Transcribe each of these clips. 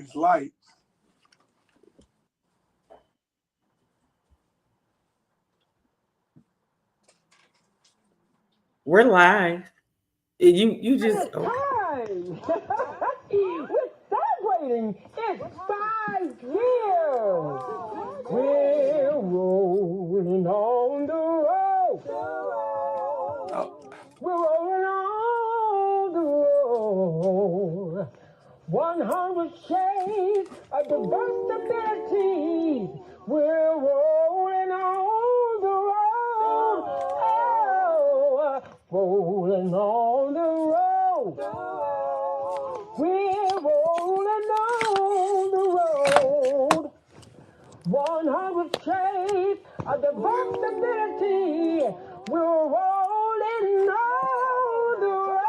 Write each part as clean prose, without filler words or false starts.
these lights. We're live. You just time. We're celebrating. It's 5 years. We're rolling on the road. We're rolling on the road. 100 shades of diversity. We're rolling on the road. Oh, rolling on the road. We're rolling on the road. 100 shades of diversity. We're rolling on the road.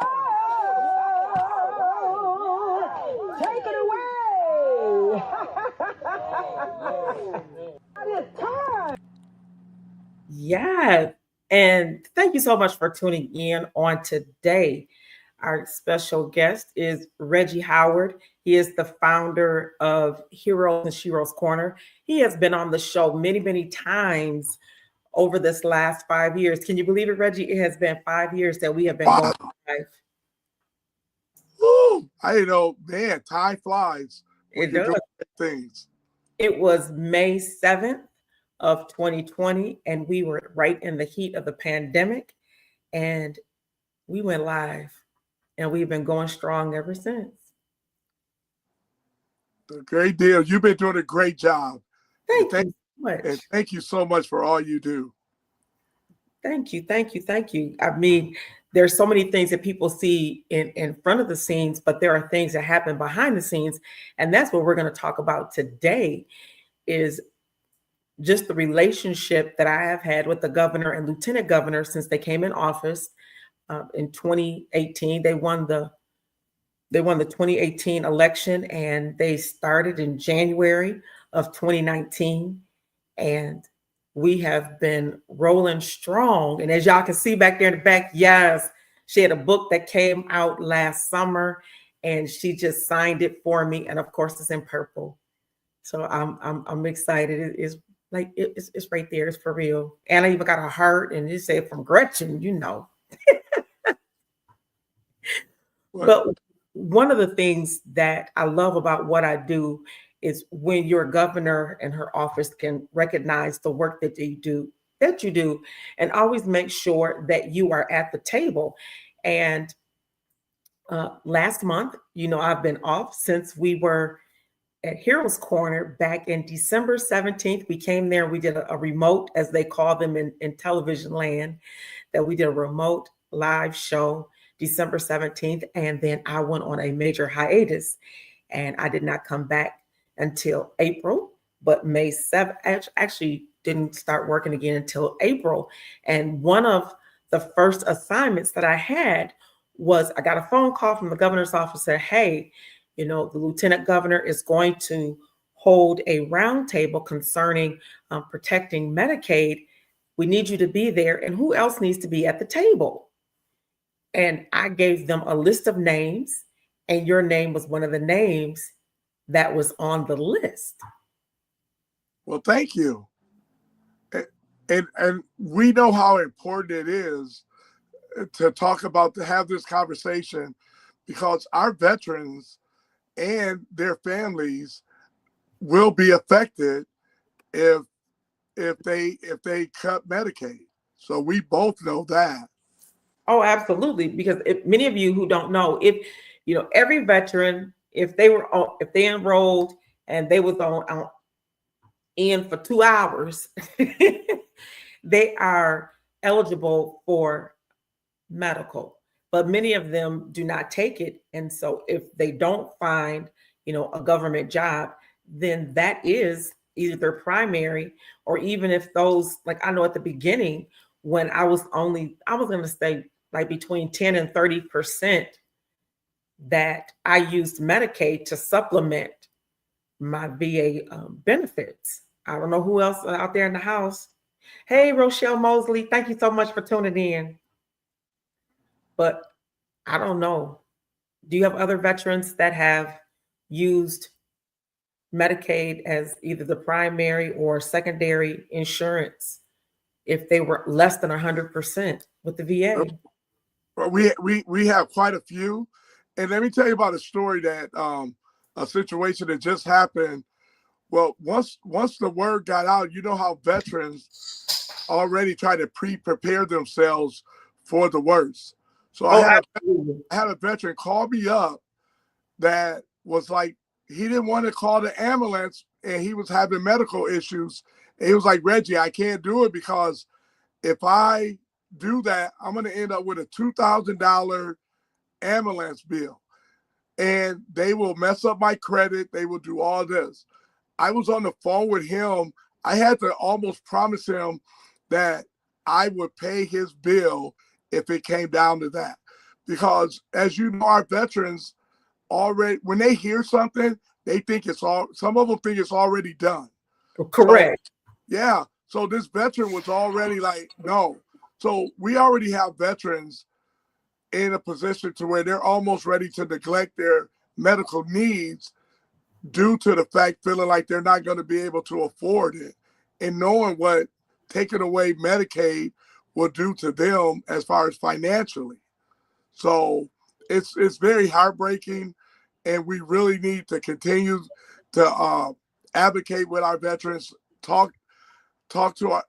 Take it away. It's time. Yeah. And thank you so much for tuning in on today. Our special guest is Reggie Howard. He is the founder of Heroes and Sheroes Corner. He has been on the show many, many times over this last 5 years. Can you believe it, Reggie? It has been 5 years that we have been going live. Woo! I know, man, time flies when It you're does. doing things. It was May 7th of 2020, and we were right in the heat of the pandemic, and we went live, and we've been going strong ever since. A great deal. You've been doing a great job. Thank you so much. And thank you so much for all you do. Thank you. I mean, there's so many things that people see in front of the scenes, but there are things that happen behind the scenes. And that's what we're going to talk about today is just the relationship that I have had with the governor and lieutenant governor since they came in office in 2018. They won the 2018 election, and they started in January of 2019. And we have been rolling strong. And as y'all can see back there in the back, yes, she had a book that came out last summer, and she just signed it for me. And of course, it's in purple. So I'm excited. It's like it's right there. It's for real. And I even got a heart, and you say from Gretchen, you know. But one of the things that I love about what I do is when your governor and her office can recognize the work that you do, and always make sure that you are at the table. And last month, I've been off since we were at Heroes Corner back in December 17th. We came there, we did a remote, as they call them in television land, that we did a remote live show December 17th. And then I went on a major hiatus, and I did not come back until April, but May 7th, actually didn't start working again until April. And one of the first assignments that I had was I got a phone call from the governor's office that, hey, the lieutenant governor is going to hold a roundtable concerning protecting Medicaid. We need you to be there. And who else needs to be at the table? And I gave them a list of names, and your name was one of the names that was on the list. Well, thank you. And we know how important it is to have this conversation, because our veterans and their families will be affected if they cut Medicaid. So we both know that. Oh, absolutely. Because many of you who don't know, every veteran, if they enrolled and they was on in for 2 hours, they are eligible for medical. But many of them do not take it. And so if they don't find, a government job, then that is either their primary, or even if those, like I know at the beginning, when I was going to say like between 10 and 30% that I used Medicaid to supplement my VA benefits. I don't know who else out there in the house. Hey, Rochelle Mosley, thank you so much for tuning in. But I don't know. Do you have other veterans that have used Medicaid as either the primary or secondary insurance if they were less than 100% with the VA. Well, we have quite a few, and let me tell you about a story that a situation that just happened. Well, once the word got out, you know how veterans already try to prepare themselves for the worst. So I had a veteran call me up that was like, he didn't want to call the ambulance and he was having medical issues. And he was like, Reggie, I can't do it because if I do that, I'm going to end up with a $2,000 ambulance bill. And they will mess up my credit. They will do all this. I was on the phone with him. I had to almost promise him that I would pay his bill if it came down to that. Because as you know, our veterans already, when they hear something, they think it's all, some of them think it's already done. Correct. So, yeah. So this veteran was already like, no. So we already have veterans in a position to where they're almost ready to neglect their medical needs due to the fact feeling like they're not going to be able to afford it and knowing what taking away Medicaid will do to them as far as financially. So it's very heartbreaking, and we really need to continue to advocate with our veterans, talk to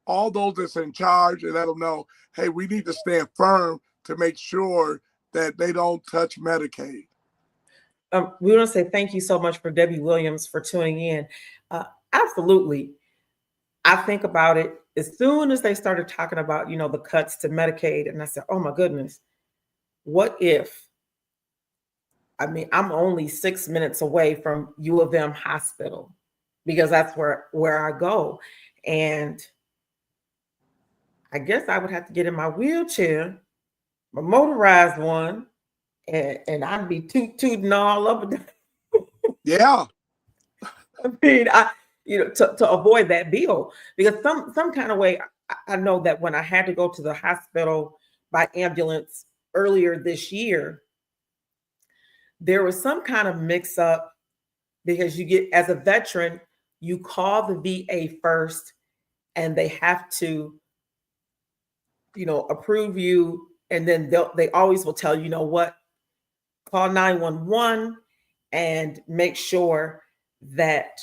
all those that's in charge and let them know, hey, we need to stand firm to make sure that they don't touch Medicaid. We want to say thank you so much for Debbie Williams for tuning in. Absolutely. I think about it as soon as they started talking about, the cuts to Medicaid. And I said, oh my goodness, what if, I'm only 6 minutes away from U of M Hospital because that's where I go. And I guess I would have to get in my wheelchair, my motorized one, and I'd be tooting all over. Yeah. To avoid that bill, because some kind of way, I know that when I had to go to the hospital by ambulance earlier this year, there was some kind of mix up because you get, as a veteran, you call the VA first and they have to, approve you. And then they always will tell you, what, call 911 and make sure that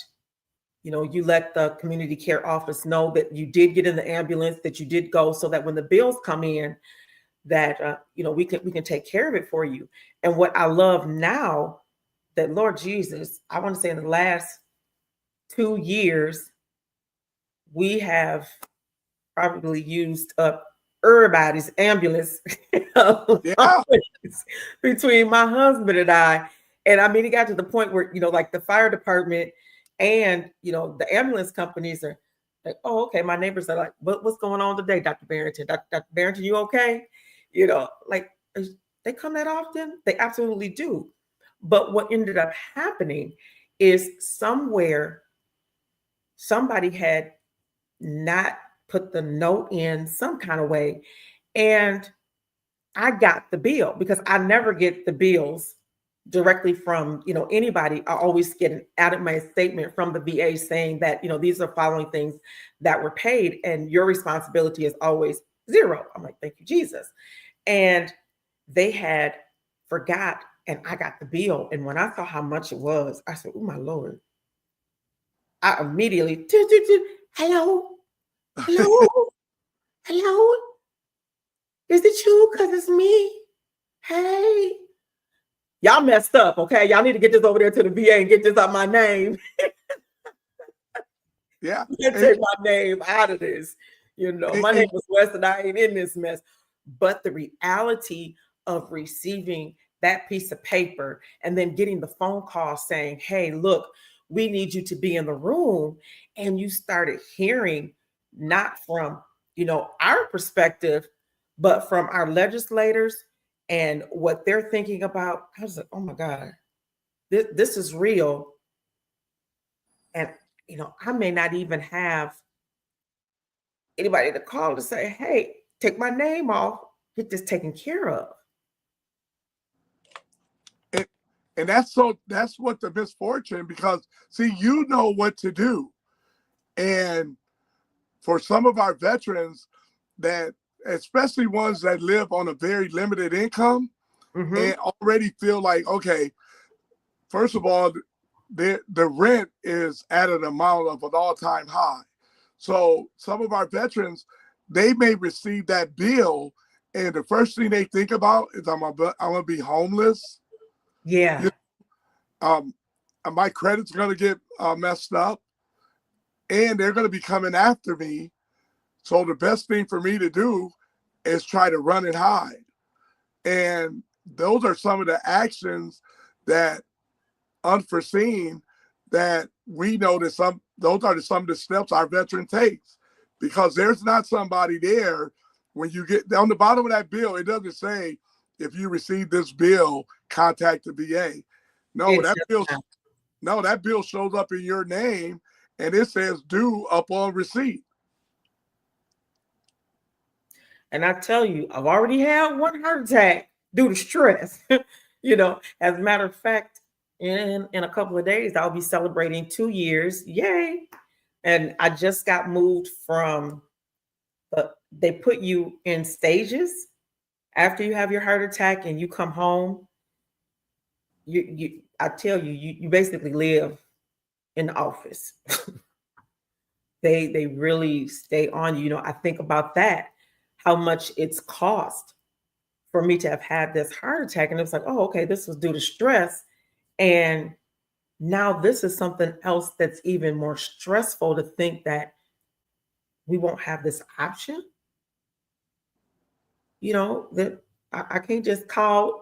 you let the community care office know that you did get in the ambulance, that you did go, so that when the bills come in, that we can take care of it for you. And what I love now, that Lord Jesus, I want to say in the last 2 years, we have probably used up everybody's ambulance between my husband and I. And it got to the point where, like the fire department and, the ambulance companies are like, oh, okay. My neighbors are like, what's going on today, Dr. Barrington? Dr. Barrington, you okay? Like, they come that often? They absolutely do. But what ended up happening is somewhere somebody had not put the note in some kind of way. And I got the bill because I never get the bills directly from, anybody. I always get an automatic statement from the VA saying that, these are following things that were paid and your responsibility is always zero. I'm like, thank you, Jesus. And they had forgot, and I got the bill. And when I saw how much it was, I said, oh my Lord. I immediately, hello, hello, is it you? Because it's me. Hey. Y'all messed up, okay? Y'all need to get this over there to the VA and get this out my name. Yeah. Take my name out of this. My name was West and I ain't in this mess. But the reality of receiving that piece of paper and then getting the phone call saying, hey, look, we need you to be in the room. And you started hearing not from, our perspective, but from our legislators and what they're thinking about. I was like, oh my God, this is real. And, I may not even have anybody to call to say, hey, take my name off, get this taken care of. And that's what the misfortune, because see, you know what to do. And for some of our veterans that, especially ones that live on a very limited income and already feel like, okay, first of all, the rent is at an amount of an all-time high. So some of our veterans, they may receive that bill, and the first thing they think about is I'm gonna be homeless. Yeah. My credit's gonna get messed up, and they're gonna be coming after me. So the best thing for me to do is try to run and hide. And those are some of the actions that unforeseen that we know that those are some of the steps our veteran takes, because there's not somebody there when you get on the bottom of that bill. It doesn't say, if you receive this bill, contact the VA. No, that bill shows up in your name and it says due upon receipt. And I tell you, I've already had one heart attack due to stress. As a matter of fact, in a couple of days, I'll be celebrating 2 years. Yay. And I just got moved from they put you in stages after you have your heart attack and you come home. I tell you, you basically live in the office. They really stay on you. I think about that, how much it's cost for me to have had this heart attack. And it was like, oh, okay, this was due to stress. And now this is something else that's even more stressful, to think that we won't have this option. That I can't just call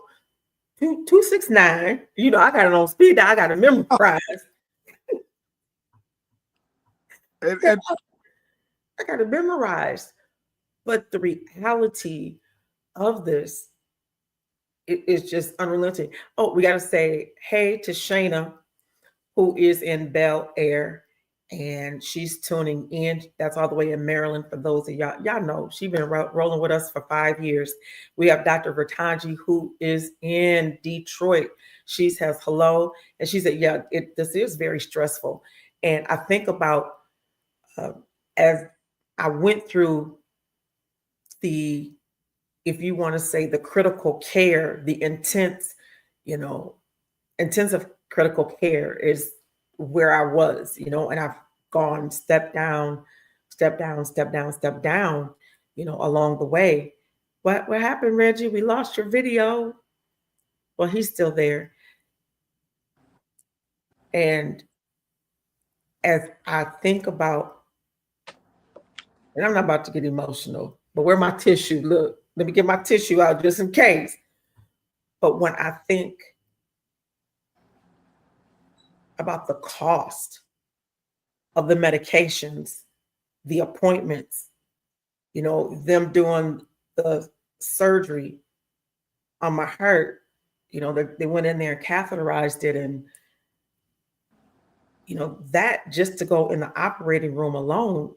269. I got it on speed dial. I got to memorize. And I got to memorize. But the reality of this, it is just unrelenting. Oh, we got to say hey to Shayna, who is in Bel Air, and she's tuning in. That's all the way in Maryland. For those of y'all know, she's been rolling with us for 5 years. We have Dr. Vertanji, who is in Detroit. She says hello, and she said, yeah, this is very stressful. And I think about as I went through if you want to say the critical care, the intensive critical care is where I was, and I've gone step down, along the way. What happened, Reggie? We lost your video. Well, he's still there. And as I think about, and I'm not about to get emotional, but where my tissue? Look, let me get my tissue out just in case. But when I think about the cost of the medications, the appointments, them doing the surgery on my heart, they went in there and catheterized it. And, that just to go in the operating room alone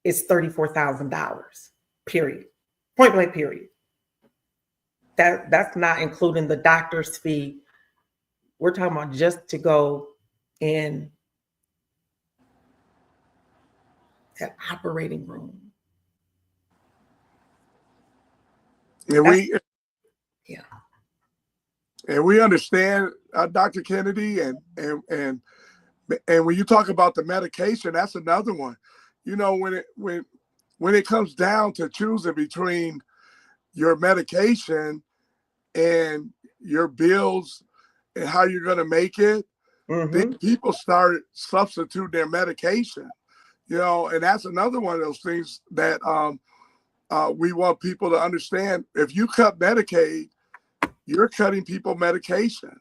is $34,000, period. Point blank, period. That's not including the doctor's fee. We're talking about just to go in that operating room. And we understand, Dr. Kennedy, and when you talk about the medication, that's another one. When it comes down to choosing between your medication and your bills and how you're going to make it, then people start substituting their medication, and that's another one of those things that we want people to understand. If you cut Medicaid, you're cutting people medication,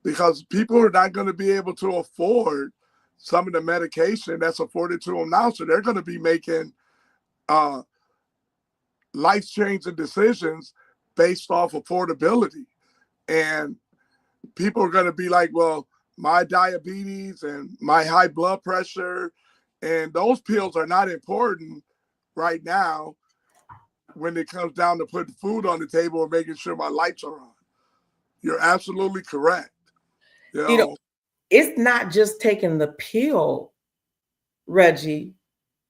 because people are not going to be able to afford some of the medication that's afforded to them now. So they're going to be making life-changing decisions based off affordability. And people are going to be like, well, my diabetes and my high blood pressure, and those pills are not important right now when it comes down to putting food on the table and making sure my lights are on. You're absolutely correct. You know, know, it's not just taking the pill, Reggie.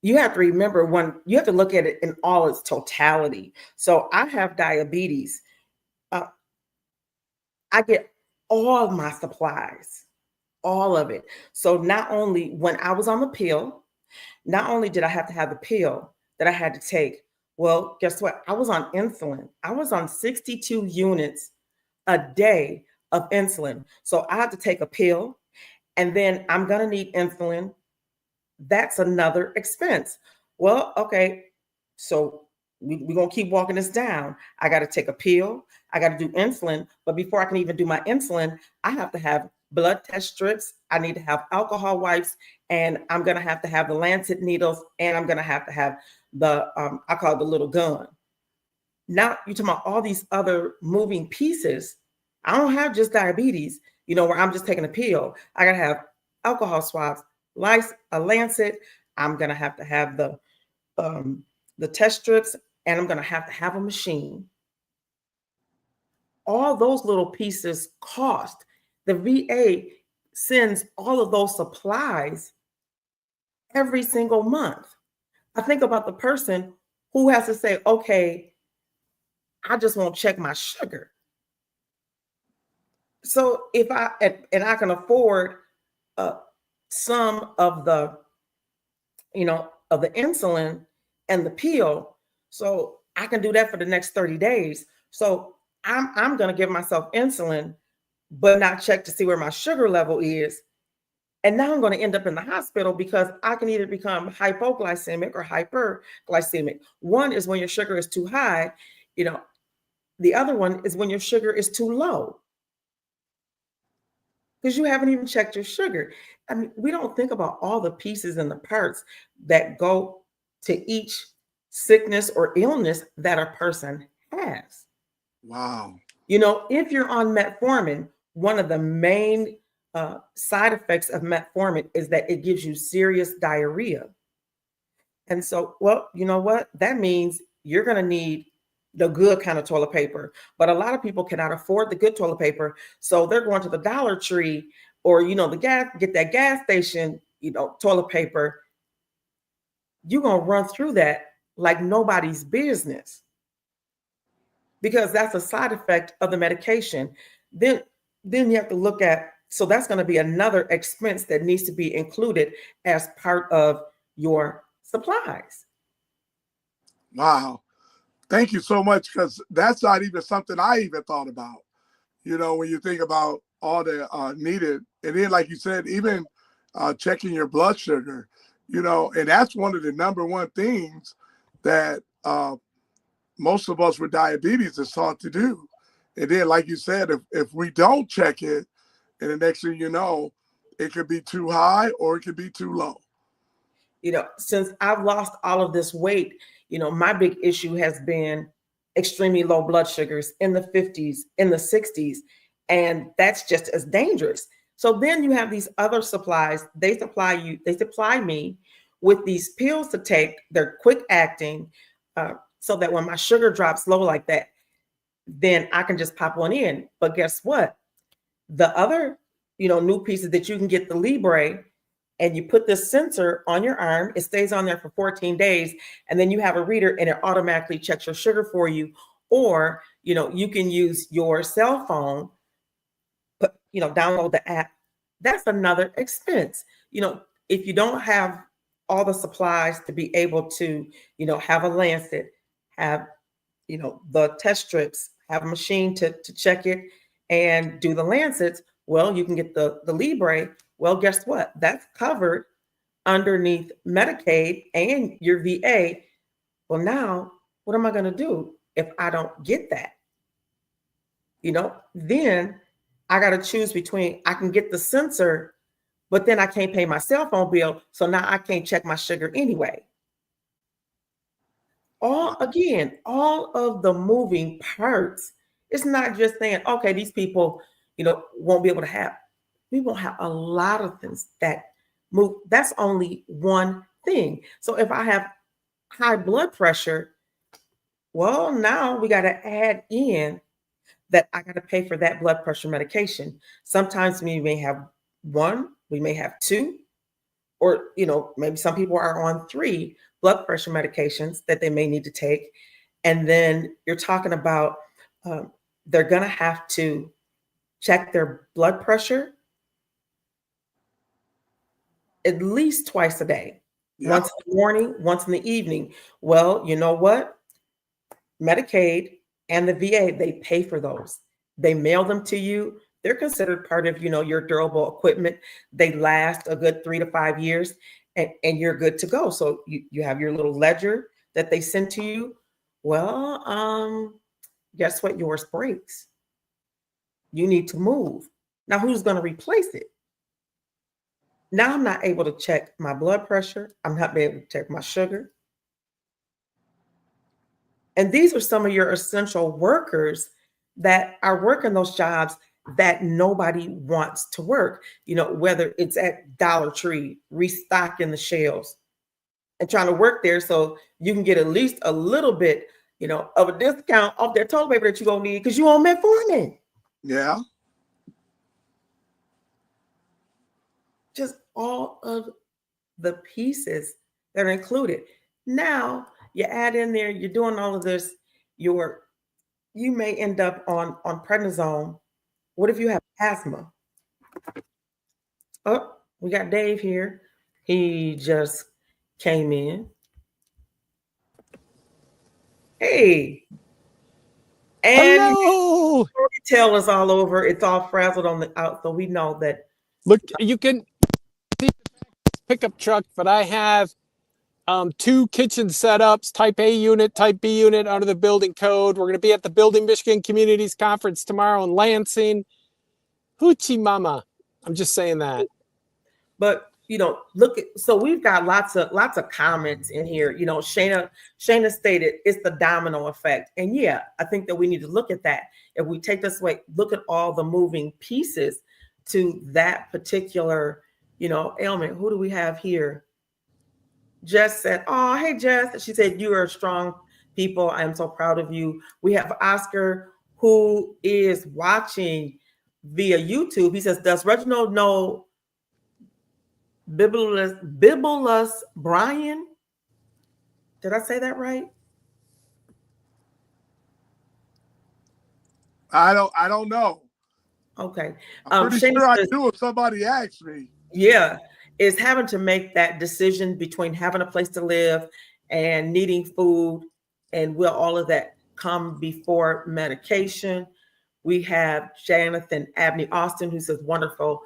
You have to remember when you have to look at it in all its totality. So I have diabetes. Uh, I get all my supplies, all of it. So not only when I was on the pill, not only did I have to have the pill that I had to take, well, guess what? I was on insulin. I was on 62 units a day of insulin. So I had to take a pill and then I'm going to need insulin. That's another expense. Well, okay. So we're going to keep walking this down. I got to take a pill. I got to do insulin. But before I can even do my insulin, I have to have blood test strips. I need to have alcohol wipes. And I'm going to have the lancet needles. And I'm going to have the, I call it the little gun. Now you're talking about all these other moving pieces. I don't have just diabetes, where I'm just taking a pill. I got to have alcohol swabs, a lancet. I'm going to have the test strips, and I'm going to have a machine. All those little pieces cost. The VA sends all of those supplies every single month. I think about the person who has to say, okay, I just won't check my sugar. So if I can afford some of the, of the insulin and the pill, so I can do that for the next 30 days. So I'm going to give myself insulin, but not check to see where my sugar level is. And now I'm going to end up in the hospital because I can either become hypoglycemic or hyperglycemic. One is when your sugar is too high, the other one is when your sugar is too low, because you haven't even checked your sugar. I mean, we don't think about all the pieces and the parts that go to each sickness or illness that a person has. wow. If you're on metformin, one of the main side effects of metformin is that it gives you serious diarrhea. And so, well, you know what? That means you're going to need the good kind of toilet paper. But a lot of people cannot afford the good toilet paper. So they're going to the Dollar Tree or, get that gas station, toilet paper. You're going to run through that like nobody's business, because that's a side effect of the medication. Then you have to look at, so that's going to be another expense that needs to be included as part of your supplies. Wow. Thank you so much, because that's not even something I even thought about, when you think about all the needed. And then, like you said, even checking your blood sugar, and that's one of the number one things that most of us with diabetes is taught to do. And then, like you said, if we don't check it, and the next thing you know, it could be too high or it could be too low. Since I've lost all of this weight, my big issue has been extremely low blood sugars in the 50s, in the 60s, and that's just as dangerous. So then you have these other supplies. They supply me with these pills to take. They're quick acting, so that when my sugar drops low like that, then I can just pop one in. But guess what? The other, new pieces that you can get, the Libre, and you put this sensor on your arm, it stays on there for 14 days, and then you have a reader and it automatically checks your sugar for you. Or, you can use your cell phone, but, download the app. That's another expense. If you don't have all the supplies to be able to, have a lancet, have, the test strips, have a machine to check it and do the lancets, well, you can get the Libre. Well, guess what? That's covered underneath Medicaid and your VA. Well, now what am I going to do if I don't get that? Then I got to choose between, I can get the sensor, but then I can't pay my cell phone bill. So now I can't check my sugar anyway. All of the moving parts. It's not just saying, okay, these people, won't be able to have. We will have a lot of things that move. That's only one thing. So if I have high blood pressure, well, now we got to add in that I got to pay for that blood pressure medication. Sometimes we may have one, we may have two, or, maybe some people are on 3 blood pressure medications that they may need to take. And then you're talking about they're going to have to check their blood pressure at least twice a day, once in the morning, once in the evening. Well, you know what? Medicaid and the VA, they pay for those. They mail them to you. They're considered part of, your durable equipment. They last a good 3 to 5 years, and you're good to go. So you have your little ledger that they send to you. Well, guess what? Yours breaks. You need to move. Now, who's going to replace it? Now I'm not able to check my blood pressure. I'm not able to check my sugar. And these are some of your essential workers that are working those jobs that nobody wants to work, whether it's at Dollar Tree, restocking the shelves and trying to work there so you can get at least a little bit, of a discount off their toilet paper that you're going to need because you on metformin. Yeah. Just all of the pieces that are included. Now you add in there, you're doing all of this, you may end up on prednisone. What if you have asthma? Oh, we got Dave here. He just came in. Hey. And hello. Tail is all over. It's all frazzled on the out, so we know that. Look, you can see the pickup truck, but I have 2 kitchen setups, type A unit, type B unit under the building code. We're going to be at the Building Michigan Communities Conference tomorrow in Lansing. Hoochie mama. I'm just saying that. But look at, so we've got lots of comments in here. Shayna stated it's the domino effect. And yeah, I think that we need to look at that. If we take this way, look at all the moving pieces to that particular, ailment. Who do we have here? Jess said, oh, hey, Jess. She said, you are strong people. I am so proud of you. We have Oscar, who is watching via YouTube. He says, does Reginald know Bibulus Brian? Did I say that right? I don't know. Okay. I'm pretty sure I do if somebody asks me. Yeah. Is having to make that decision between having a place to live and needing food, and will all of that come before medication? We have Jonathan Abney Austin, who says wonderful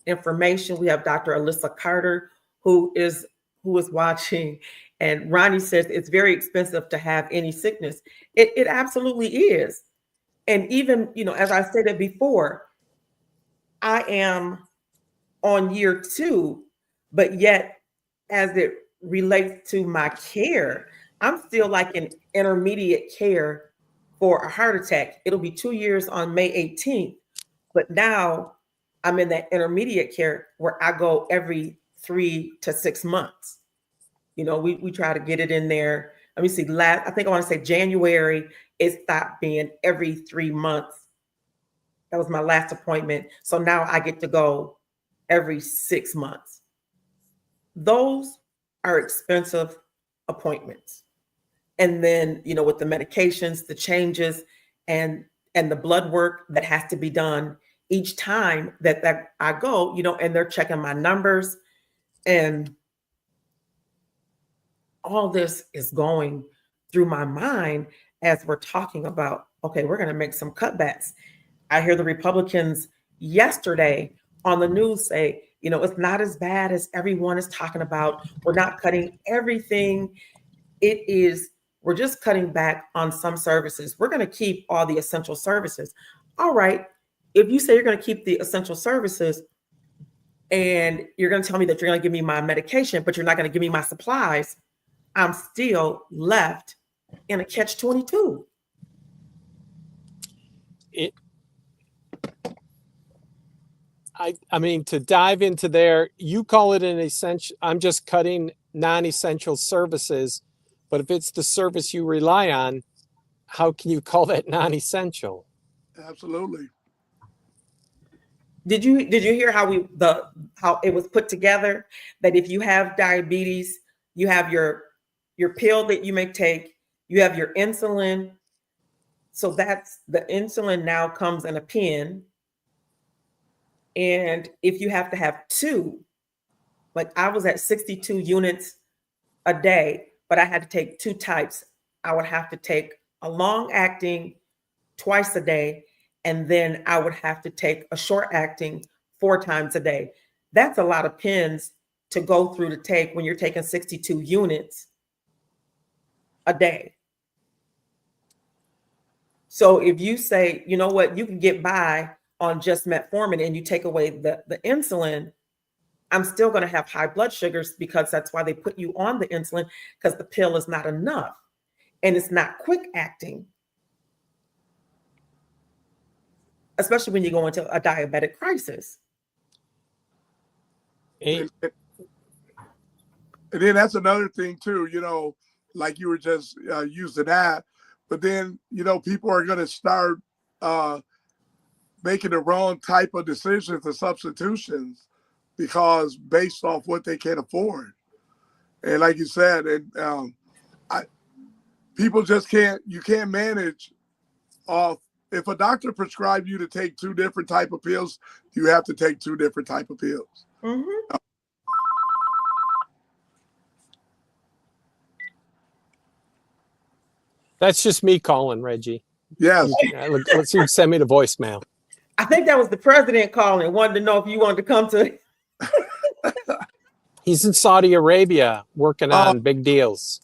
information. We have Dr. Alyssa Carter, who is watching, and Ronnie says it's very expensive to have any sickness. It absolutely is. And even, as I stated before, I am on year 2, but yet as it relates to my care, I'm still like in intermediate care for a heart attack. It'll be 2 years on May 18th, but now I'm in that intermediate care where I go every 3 to 6 months. We try to get it in there. Let me see, I think I want to say January, it stopped being every 3 months. That was my last appointment. So now I get to go every 6 months. Those are expensive appointments. And then, with the medications, the changes, and the blood work that has to be done each time that I go, and they're checking my numbers, and all this is going through my mind as we're talking about, okay, we're going to make some cutbacks. I hear the Republicans yesterday on the news say, it's not as bad as everyone is talking about. We're not cutting everything. We're just cutting back on some services. We're going to keep all the essential services. All right. If you say you're going to keep the essential services and you're going to tell me that you're going to give me my medication, but you're not going to give me my supplies, I'm still left in a catch-22. I mean, to dive into there, you call it an essential. I'm just cutting non-essential services, but if it's the service you rely on, how can you call that non-essential? Absolutely. Did you hear how how it was put together? That if you have diabetes, you have your pill that you may take, you have your insulin. So that's the insulin now comes in a pen. And if you have to have two, like I was at 62 units a day, but I had to take two types. I would have to take a long acting twice a day, and then I would have to take a short acting 4 times a day. That's a lot of pens to go through to take when you're taking 62 units a day. So if you say, you know what, you can get by on just metformin and you take away the insulin, I'm still going to have high blood sugars, because that's why they put you on the insulin, because the pill is not enough and it's not quick acting, especially when you go into a diabetic crisis. And then that's another thing too, you know, like you were just using that, but then, you know, people are going to start making the wrong type of decisions and substitutions because based off what they can afford. And like you said, and people just you can't manage off. If a doctor prescribed you to take 2 different type of pills, you have to take 2 different type of pills. Mm-hmm. That's just me calling, Reggie. Yes. Let's see, send me the voicemail. I think that was the president calling, wanted to know if you wanted to come to. He's in Saudi Arabia working on big deals.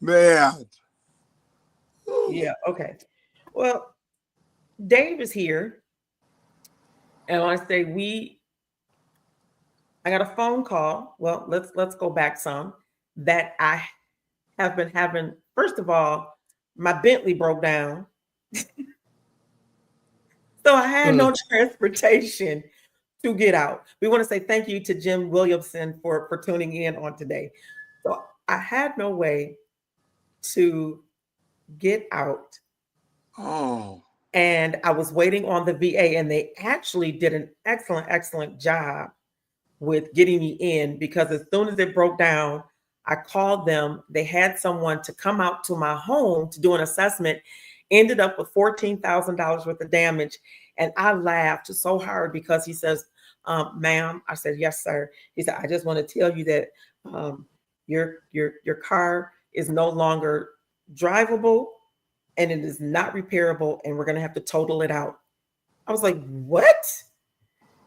Man. Yeah. Okay. Well, Dave is here, and I say I got a phone call. Well, let's go back some that I have been having. First of all, my Bentley broke down, so I had no transportation to get out. We want to say thank you to Jim Williamson for tuning in on today. So I had no way to get out. Oh. And I was waiting on the VA, and they actually did an excellent job with getting me in, because as soon as it broke down, I called them. They had someone to come out to my home to do an assessment, ended up with $14,000 worth of damage. And I laughed so hard because he says, ma'am, I said, yes, sir. He said, I just want to tell you that your car is no longer drivable and it is not repairable, and we're going to have to total it out. I was like, what?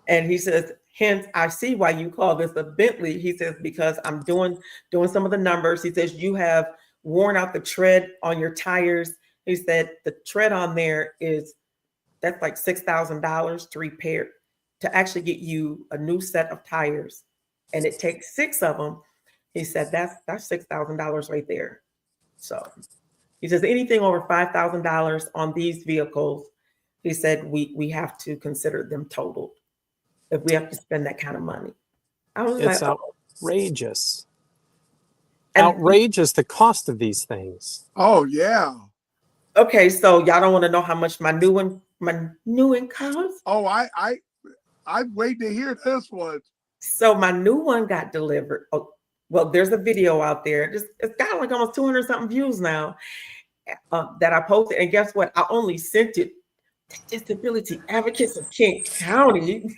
And he says, hence, I see why you call this a Bentley. He says, because I'm doing some of the numbers. He says, you have worn out the tread on your tires. He said, the tread on there that's like $6,000 to repair, to actually get you a new set of tires. And it takes 6 of them. He said, that's $6,000 right there. So he says, anything over $5,000 on these vehicles, he said, we have to consider them totaled if we have to spend that kind of money. I was It's like, outrageous. And- outrageous, the cost of these things. Oh, yeah. Okay, so y'all don't want to know how much my new one costs? Oh, I'm waiting to hear this one. So my new one got delivered. Oh, well, there's a video out there. It's got like almost 200 something views now that I posted. And guess what? I only sent it to Disability Advocates of Kent County,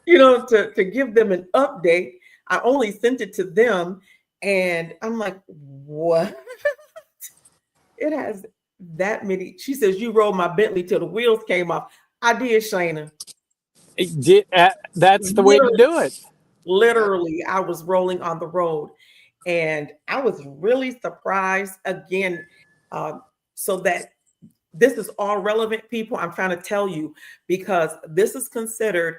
you know, to give them an update. I only sent it to them. And I'm like, what? It has that many. She says, you rolled my Bentley till the wheels came off. I did, Shayna. That's the way to do it. Literally, I was rolling on the road, and I was really surprised again. So that this is all relevant, people. I'm trying to tell you, because this is considered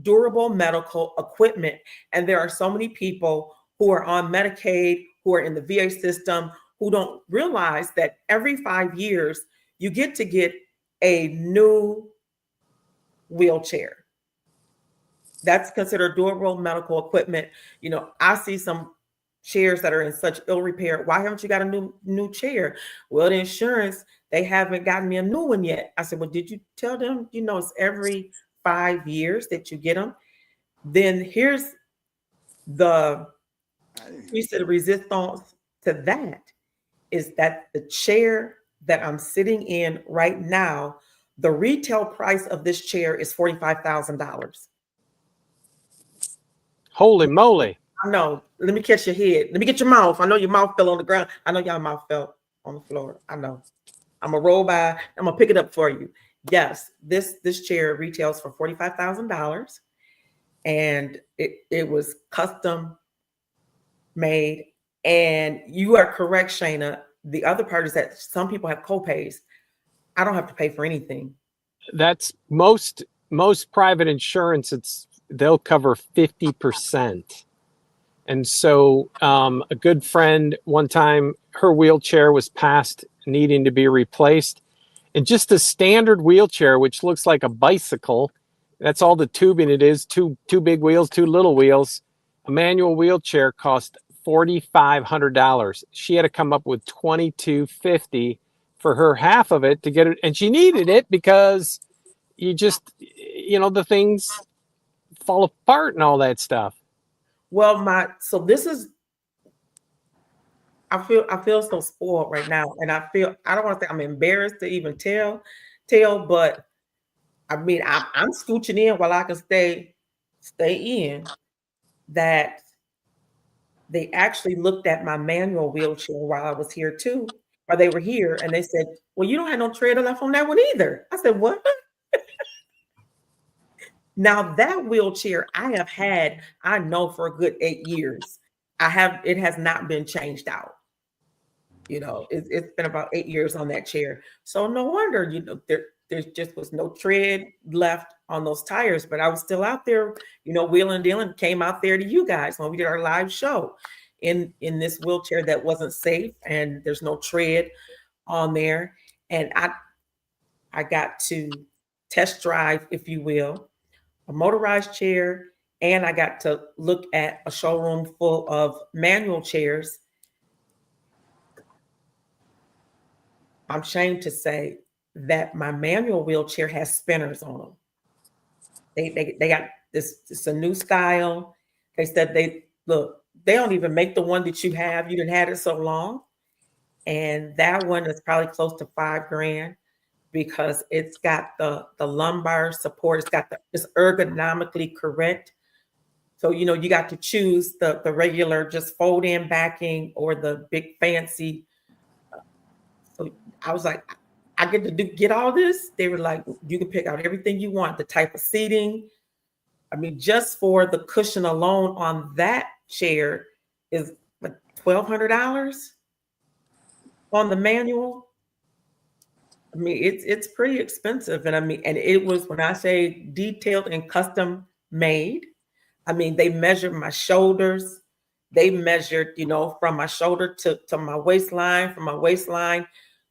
durable medical equipment. And there are so many people who are on Medicaid, who are in the VA system, who don't realize that every 5 years, you get to get a new wheelchair. That's considered durable medical equipment. You know, I see some chairs that are in such ill repair. Why haven't you got a new chair? Well, the insurance, they haven't gotten me a new one yet. I said, well, did you tell them, it's every 5 years that you get them? Then here's the piece of the resistance to that is that the chair that I'm sitting in right now, the retail price of this chair is $45,000. Holy moly. I know. Let me catch your head. Let me get your mouth. I know your mouth fell on the ground. I know y'all mouth fell on the floor. I know. I'm gonna roll by. I'm gonna pick it up for you. Yes, this chair retails for $45,000, and it was custom made. And you are correct, Shayna. The other part is that some people have co-pays. I don't have to pay for anything. That's most private insurance. They'll cover 50%. And so a good friend, one time, her wheelchair was past needing to be replaced. And just a standard wheelchair, which looks like a bicycle, that's all the tubing it is, two big wheels, 2 little wheels. A manual wheelchair cost $4,500. She had to come up with $2,250 for her half of it to get it. And she needed it because the things fall apart and all that stuff. Well, I feel so spoiled right now, and I don't want to say I'm embarrassed to even tell, but I mean I'm scooching in while I can stay in. That they actually looked at my manual wheelchair while I was here too, or they were here, and they said, "Well, you don't have no tread left on that one either." I said, "What?" Now that wheelchair I have had, I know for a good 8 years. It has not been changed out. It's been about 8 years on that chair. So no wonder, there just was no tread left on those tires, but I was still out there, wheeling and dealing, came out there to you guys when we did our live show in this wheelchair that wasn't safe, and there's no tread on there. And I got to test drive, if you will, a motorized chair, and I got to look at a showroom full of manual chairs. I'm ashamed to say that my manual wheelchair has spinners on them. They got this. It's a new style. They said they don't even make the one that you have. You didn't have it so long, and that one is probably close to $5,000 because it's got the lumbar support. It's ergonomically correct. So you got to choose the regular just fold in backing or the big fancy. So I was like, I get to get all this. They were like, you can pick out everything you want, the type of seating. I mean, just for the cushion alone on that chair is like $1,200 on the manual. I mean, it's pretty expensive. And and it was, when I say detailed and custom made, I mean, they measured my shoulders. They measured, from my shoulder to my waistline, from my waistline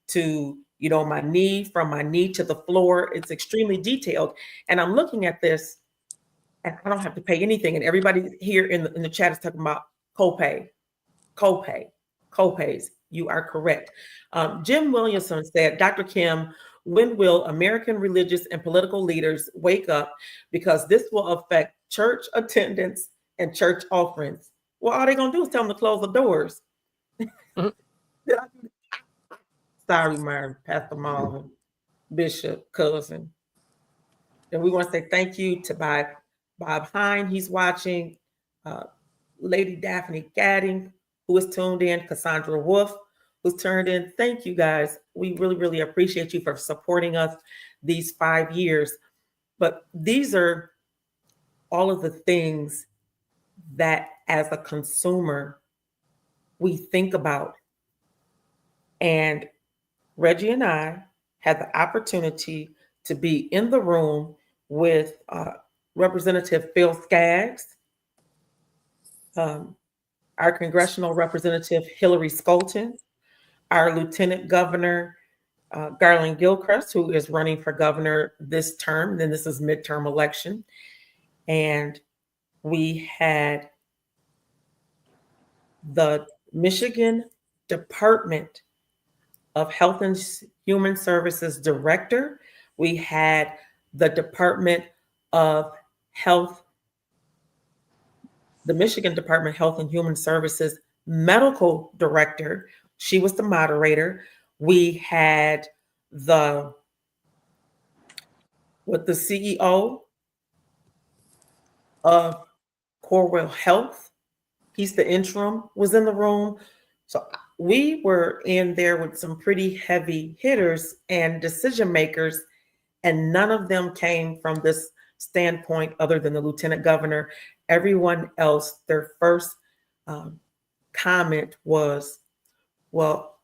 to, my knee, from my knee to the floor. It's extremely detailed. And I'm looking at this and I don't have to pay anything. And everybody here in the chat is talking about copays. You are correct. Jim Williamson said, Dr. Kim, when will American religious and political leaders wake up? Because this will affect church attendance and church offerings. Well, all they're going to do is tell them to close the doors. Sorry, Myron, Pastor Marvin, Bishop, cousin. And we want to say thank you to Bob Hine, he's watching, Lady Daphne Gadding, who is tuned in, Cassandra Wolf, who's turned in. Thank you guys. We really, really appreciate you for supporting us these 5 years. But these are all of the things that as a consumer, we think about. And Reggie and I had the opportunity to be in the room with Representative Phil Skaggs, our congressional representative Hillary Skolton, our Lieutenant Governor Garland Gilchrist, who is running for governor this term. Then this is midterm election. And we had the Michigan Department of Health and Human Services director. We had the Department of Health, the Michigan Department of Health and Human Services medical director. She was the moderator. We had the CEO of Corewell Health. He's the interim, was in the room. So we were in there with some pretty heavy hitters and decision makers, and none of them came from this standpoint other than the lieutenant governor. Everyone else, their first comment was, well,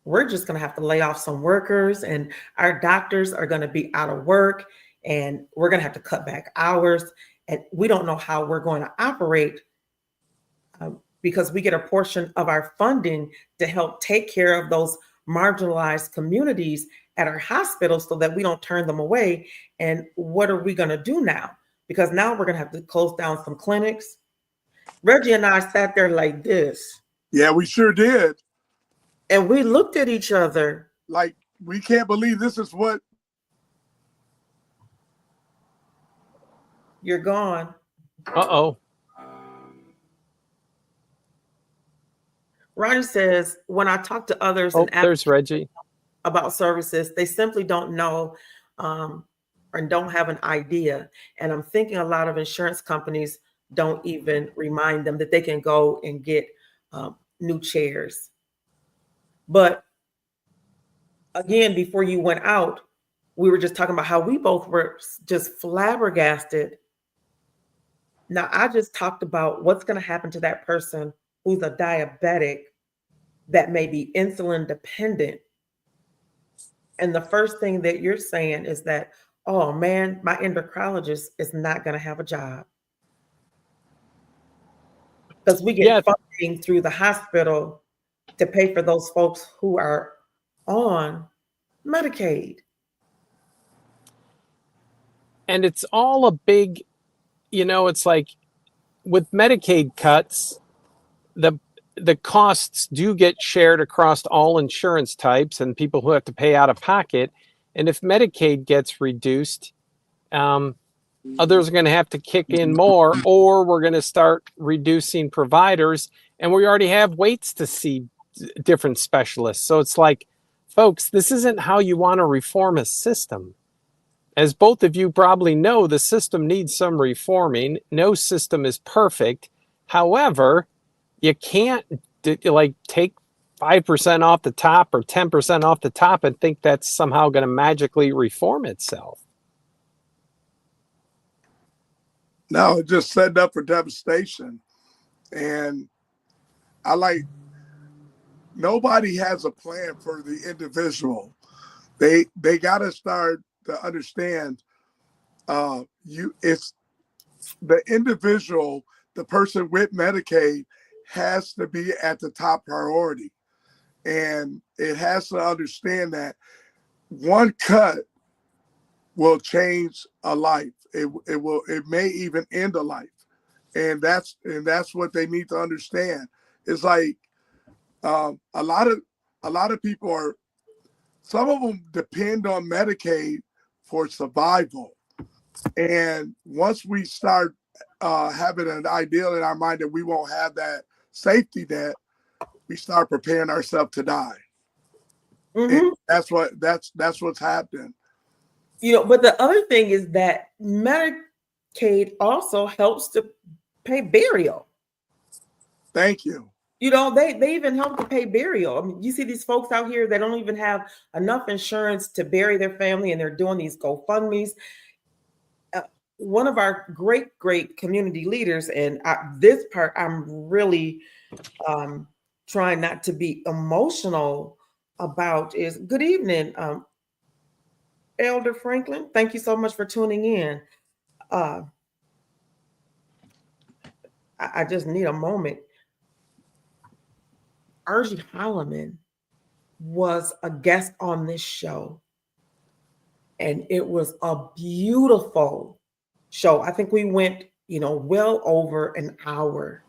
we're just going to have to lay off some workers, and our doctors are going to be out of work, and we're going to have to cut back hours, and we don't know how we're going to operate because we get a portion of our funding to help take care of those marginalized communities at our hospitals so that we don't turn them away. And what are we going to do now? Because now we're going to have to close down some clinics. Reggie and I sat there like this. Yeah, we sure did. And we looked at each other. Like, we can't believe this is what. You're gone. Uh-oh. Ronnie says, when I talk to others and there's Reggie about services, they simply don't know and don't have an idea. And I'm thinking a lot of insurance companies don't even remind them that they can go and get new chairs. But again, before you went out, we were just talking about how we both were just flabbergasted. Now, I just talked about what's going to happen to that person who's a diabetic that may be insulin dependent. And the first thing that you're saying is that, oh man, my endocrinologist is not going to have a job. Because we get funding through the hospital to pay for those folks who are on Medicaid. And it's all a big, it's like with Medicaid cuts, the costs do get shared across all insurance types and people who have to pay out of pocket. And if Medicaid gets reduced, others are going to have to kick in more, or we're going to start reducing providers. And we already have waits to see different specialists. So it's like, folks, this isn't how you want to reform a system. As both of you probably know, the system needs some reforming. No system is perfect. However, you can't take 5% off the top or 10% off the top and think that's somehow going to magically reform itself. No, it just set up for devastation. And nobody has a plan for the individual. They got to start to understand it's the individual, the person with Medicaid has to be at the top priority. And it has to understand that one cut will change a life. It may even end a life. And that's what they need to understand. It's like a lot of people are, some of them depend on Medicaid for survival. And once we start having an ideal in our mind that we won't have that safety net, we start preparing ourselves to die. Mm-hmm. And that's what's happening. But the other thing is that Medicaid also helps to pay burial. Thank you. They even help to pay burial. I mean, you see these folks out here that don't even have enough insurance to bury their family, and they're doing these GoFundMes. One of our great community leaders, and this part I'm really trying not to be emotional about, is good evening, Elder Franklin. Thank you so much for tuning in. I just need a moment. Reggie Howard was a guest on this show, and it was a beautiful show. I think we went, well over an hour.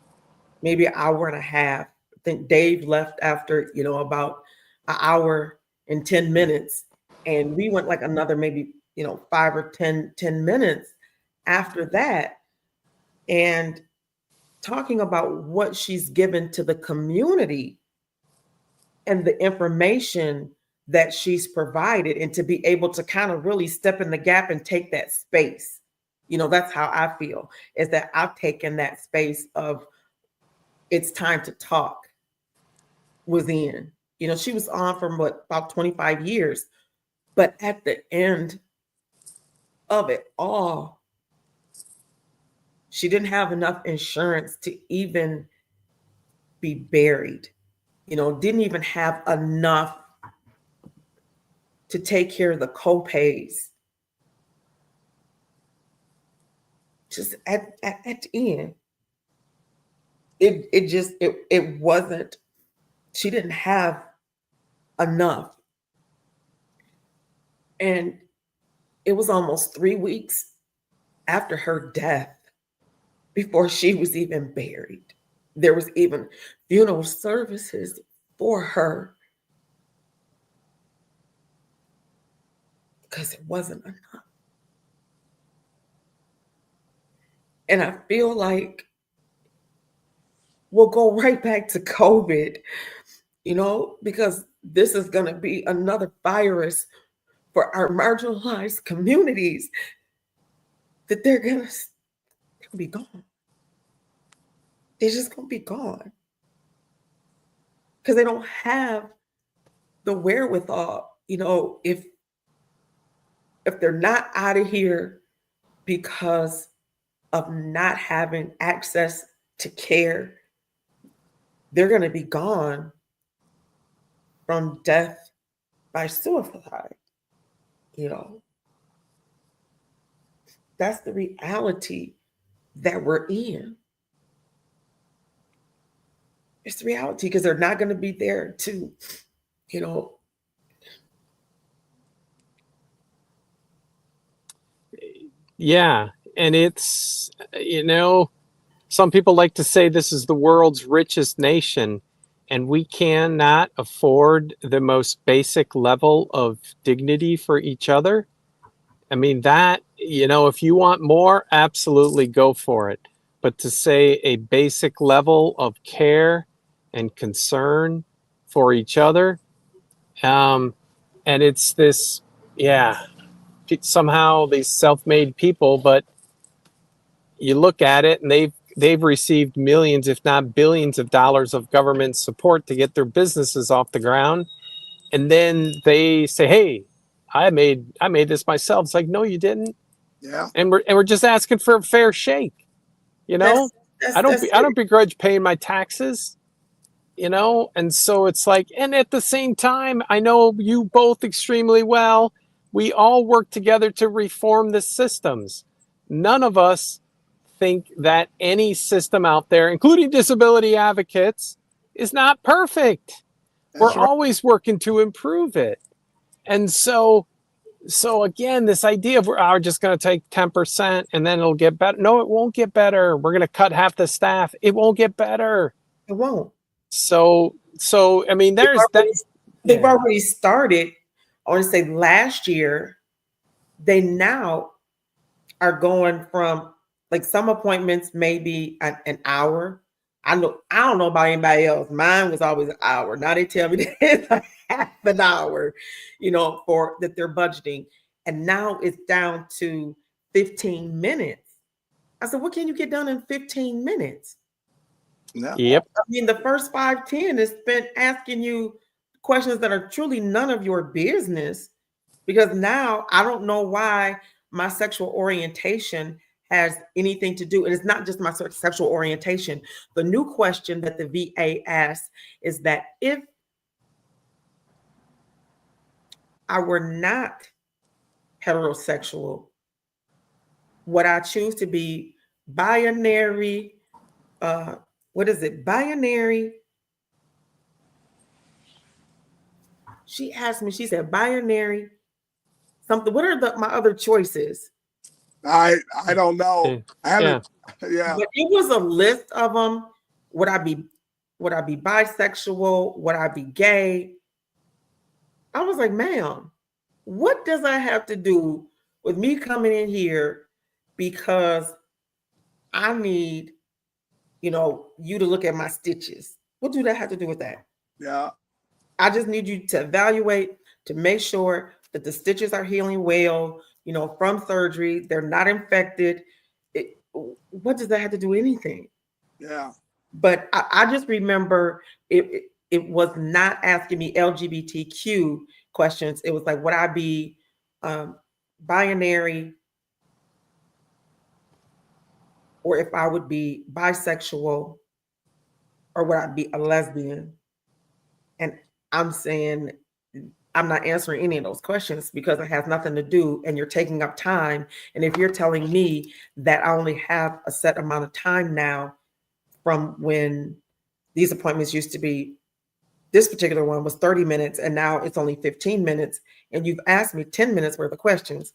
maybe an hour and a half. I think Dave left after, about an hour and 10 minutes. And we went like another maybe, 5 or 10 minutes after that. And talking about what she's given to the community and the information that she's provided, and to be able to kind of really step in the gap and take that space. That's how I feel, is that I've taken that space of it's time to talk was in. She was on for about 25 years. But at the end of it all, she didn't have enough insurance to even be buried. Didn't even have enough to take care of the co-pays. Just at the end, it wasn't, she didn't have enough. And it was almost 3 weeks after her death before she was even buried. There was even funeral services for her because it wasn't enough. And I feel like we'll go right back to COVID, because this is going to be another virus for our marginalized communities that they're going to be gone. They're just going to be gone because they don't have the wherewithal, if they're not out of here because of not having access to care, they're going to be gone from death by suicide. That's the reality that we're in. It's the reality because they're not going to be there to, Yeah. And it's, some people like to say this is the world's richest nation, and we cannot afford the most basic level of dignity for each other. I mean, that, if you want more, absolutely go for it. But to say a basic level of care and concern for each other, and it's this, somehow these self-made people, but you look at it and they've received millions, if not billions of dollars of government support to get their businesses off the ground. And then they say, hey, I made this myself. It's like, no, you didn't. Yeah. And we're just asking for a fair shake. I don't begrudge paying my taxes, and so it's like, and at the same time, I know you both extremely well. We all work together to reform the systems. None of us think that any system out there, including disability advocates, is not perfect. We're always working to improve it. And so again, this idea of we're just going to take 10% and then it'll get better. No, it won't get better. We're going to cut half the staff. It won't get better. It won't. So I mean, they've already started. I want to say last year, they now are going from like some appointments maybe an hour. I don't know about anybody else. Mine was always an hour. Now they tell me that it's a half an hour, for that they're budgeting. And now it's down to 15 minutes. I said, what can you get done in 15 minutes? No. Yep. I mean, the first 5-10 is spent asking you questions that are truly none of your business, because now I don't know why my sexual orientation has anything to do, and it's not just my sexual orientation. The new question that the VA asks is that if I were not heterosexual, would I choose to be binary? What is it? Binary. She asked me, she said, binary something. What are my other choices? I don't know. I haven't. Yeah. But it was a list of them. would I be bisexual? Would I be gay? I was like, ma'am, what does that have to do with me coming in here because I need, you to look at my stitches? What do that have to do with that? Yeah. I just need you to evaluate to make sure that the stitches are healing well, from surgery. They're not infected. What does that have to do with anything? Yeah. But I just remember it was not asking me LGBTQ questions. It was like, would I be binary, or if I would be bisexual, or would I be a lesbian? And I'm saying I'm not answering any of those questions because it has nothing to do, and you're taking up time. And if you're telling me that I only have a set amount of time now from when these appointments used to be, this particular one was 30 minutes and now it's only 15 minutes, and you've asked me 10 minutes worth of questions,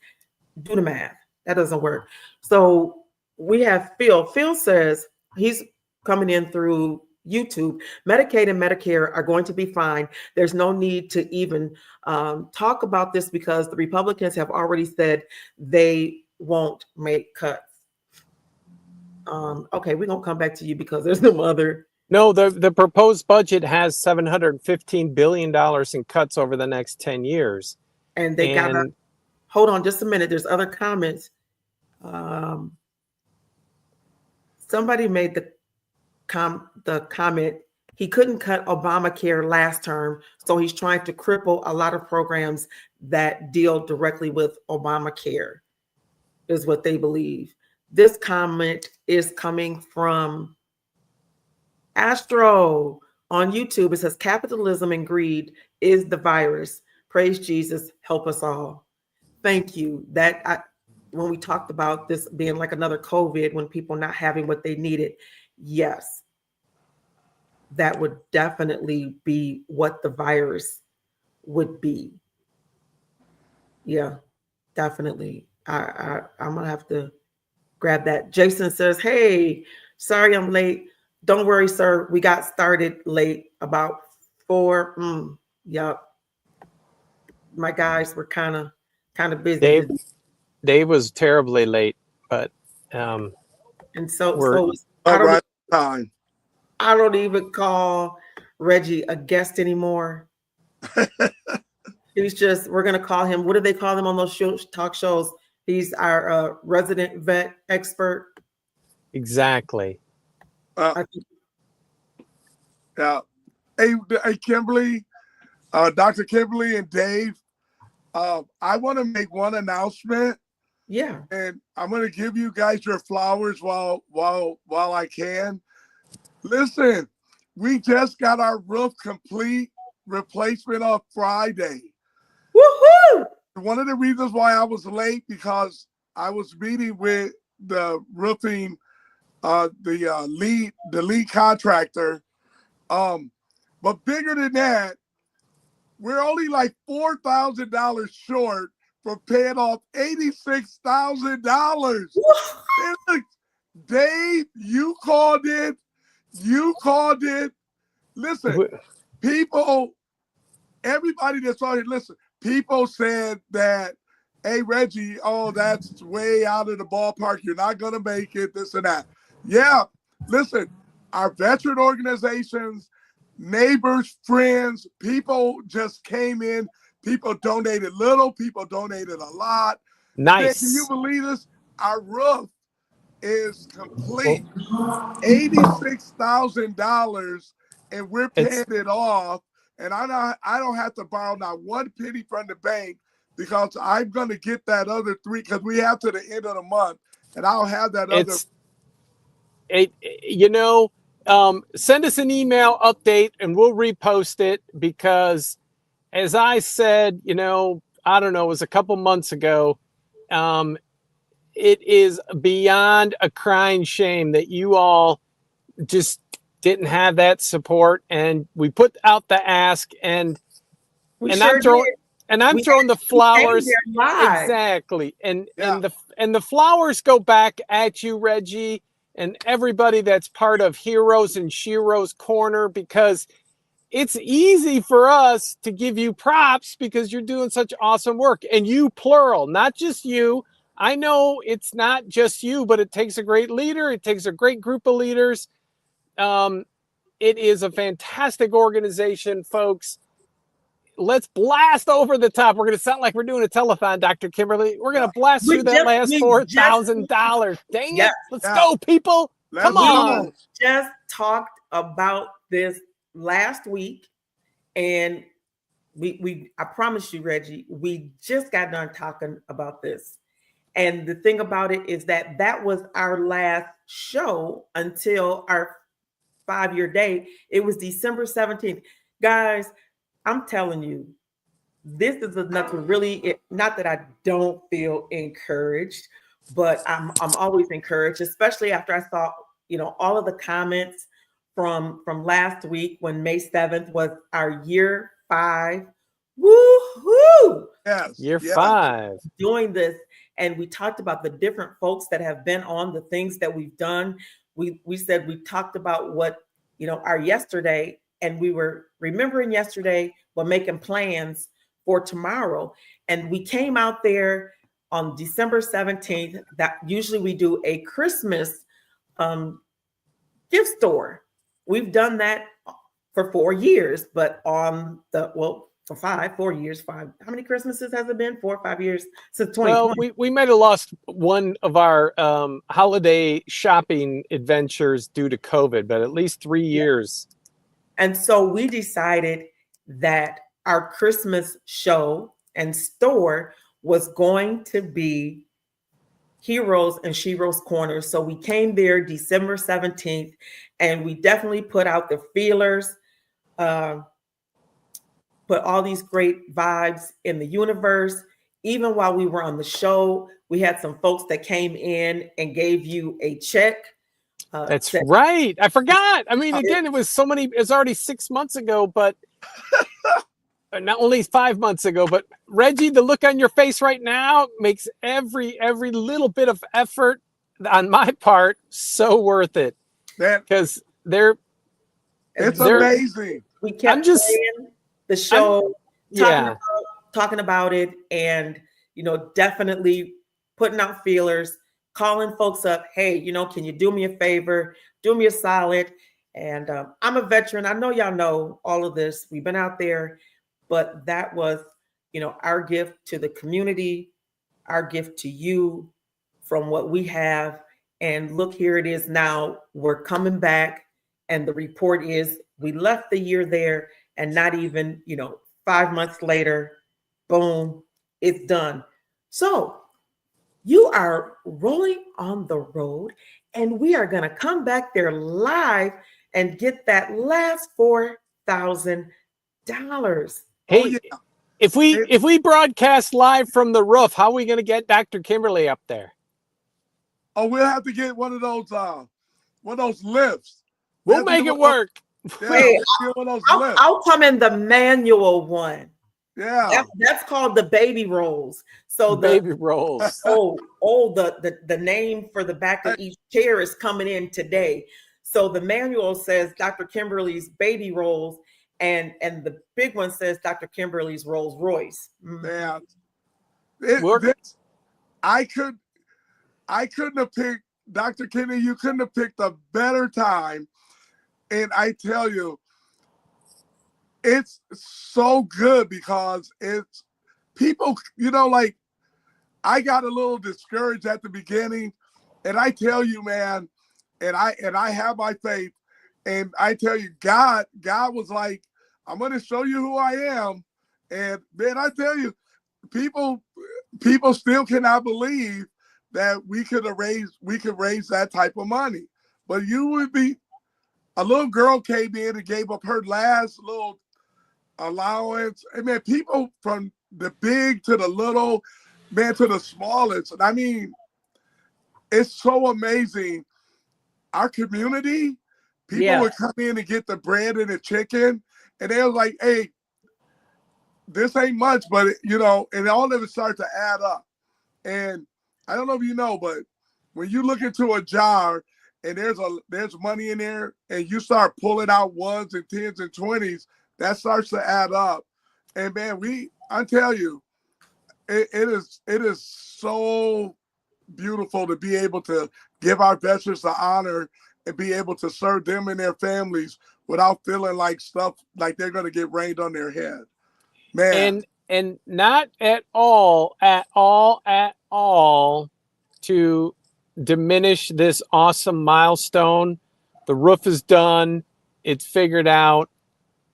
do the math. That doesn't work. So we have Phil. Phil says he's coming in through YouTube. Medicaid and Medicare are going to be fine. There's no need to even talk about this because the Republicans have already said they won't make cuts. Okay, we're going to come back to you because there's no other. No, the proposed budget has $715 billion in cuts over the next 10 years. And they got to, hold on just a minute. There's other comments. Somebody made the comment, he couldn't cut Obamacare last term, so he's trying to cripple a lot of programs that deal directly with Obamacare, is what they believe. This comment is coming from Astro on YouTube. It says, capitalism and greed is the virus. Praise Jesus, help us all. Thank you. When we talked about this being like another COVID, when people not having what they needed, yes, that would definitely be what the virus would be. Yeah, definitely. I'm gonna have to grab that. Jason says, hey, sorry I'm late. Don't worry, sir. We got started late, about 4. Yep. My guys were kind of busy. Dave was terribly late, but and so right time. I don't even call Reggie a guest anymore. He's just, we're gonna call him, what do they call him on those talk shows? He's our resident vet expert. Exactly. Yeah. Hey, Kimberly, Dr. Kimberly and Dave, I want to make one announcement. Yeah. And I'm going to give you guys your flowers while I can. Listen, we just got our roof complete replacement on Friday. Woohoo! One of the reasons why I was late because I was meeting with the roofing, the lead contractor. But bigger than that, we're only like $4,000 short for paying off $86,000. Dave, you called it. Listen, people, everybody that's on it, listen, people said that, hey, Reggie, oh, that's way out of the ballpark. You're not going to make it, this and that. Yeah, listen, our veteran organizations, neighbors, friends, people just came in. People donated little. People donated a lot. Nice. Man, can you believe this? Our roof is complete. $86,000, and we're paying it off. And I don't have to borrow not one penny from the bank because I'm going to get that other 3 because we have to the end of the month, and I'll have that other. Send us an email update and we'll repost it because, as I said, I don't know, it was a couple months ago. It is beyond a crying shame that you all just didn't have that support, and we put out the ask, and I'm throwing the flowers. Exactly. And the flowers go back at you, Reggie. and everybody that's part of Heroes and Sheroes Corner, because it's easy for us to give you props because you're doing such awesome work. And you, plural, not just you. I know it's not just you, but it takes a great leader. It takes a great group of leaders. It is a fantastic organization, folks. Let's blast over the top. We're going to sound like we're doing a telethon, Dr. Kimberly. We're going to blast through that last $4,000. Dang it. Let's go, people. Come on. We just talked about this last week, and I promise you, Reggie, we just got done talking about this. And the thing about it is that was our last show until our 5-year day. It was December 17th. Guys, I'm telling you, this is enough to really, not that I don't feel encouraged, but I'm always encouraged, especially after I saw, all of the comments from last week when May 7th was our year 5. Woo-hoo! Yes. Year 5. Doing this. And we talked about the different folks that have been on, the things that we've done. We said we talked about what, our yesterday, and we were remembering yesterday, but making plans for tomorrow. And we came out there on December 17th. That usually we do a Christmas gift store. We've done that for 4 years, but on for 4 years, 5. How many Christmases has it been? 4 or 5 years since 2020? Well, we might have lost one of our holiday shopping adventures due to COVID, but at least 3 years. And so we decided that our Christmas show and store was going to be Heroes and Sheroes Corner. So we came there December 17th, and we definitely put out the feelers, put all these great vibes in the universe. Even while we were on the show, we had some folks that came in and gave you a check. That's right. I forgot. I mean, again, it's already 6 months ago, but not only 5 months ago, but Reggie, the look on your face right now makes every little bit of effort on my part so worth it. Because it's amazing. We kept playing the show, talking about it, and definitely putting out feelers, calling folks up. Hey, can you do me a favor? Do me a solid. And I'm a veteran. I know y'all know all of this. We've been out there, but that was, our gift to the community, our gift to you from what we have. And look, here it is now. We're coming back, and the report is we left the year there. And not even, 5 months later, boom, it's done. So you are rolling on the road, and we are going to come back there live and get that last $4,000. Hey, if we broadcast live from the roof, how are we going to get Dr. Kimberly up there? Oh, we'll have to get one of those lifts. We'll make it work. Yeah, wait, I'll come in the manual one. Yeah, that's called the baby rolls. So the baby rolls. The name for the back of each chair is coming in today. So the manual says Dr. Kimberly's baby rolls, and the big one says Dr. Kimberly's Rolls Royce. Yeah, I couldn't have picked, Dr. Kennedy. You couldn't have picked a better time. And I tell you, it's so good because it's people, I got a little discouraged at the beginning, and I tell you, man, and I have my faith, and I tell you, God was like, I'm going to show you who I am. And man, I tell you, people still cannot believe that we could raise that type of money. But a little girl came in and gave up her last little allowance. I mean, people from the big to the little, man, to the smallest. And I mean, it's so amazing. Our community, people would come in and get the bread and the chicken, and they were like, hey, this ain't much, but and all of it started to add up. And I don't know if you know, but when you look into a jar and there's money in there, and you start pulling out ones and tens and 20s, that starts to add up. And man, I tell you, it is so beautiful to be able to give our veterans the honor and be able to serve them and their families without feeling like they're going to get rained on their head. Man. And not at all to diminish this awesome milestone. The roof is done. It's figured out.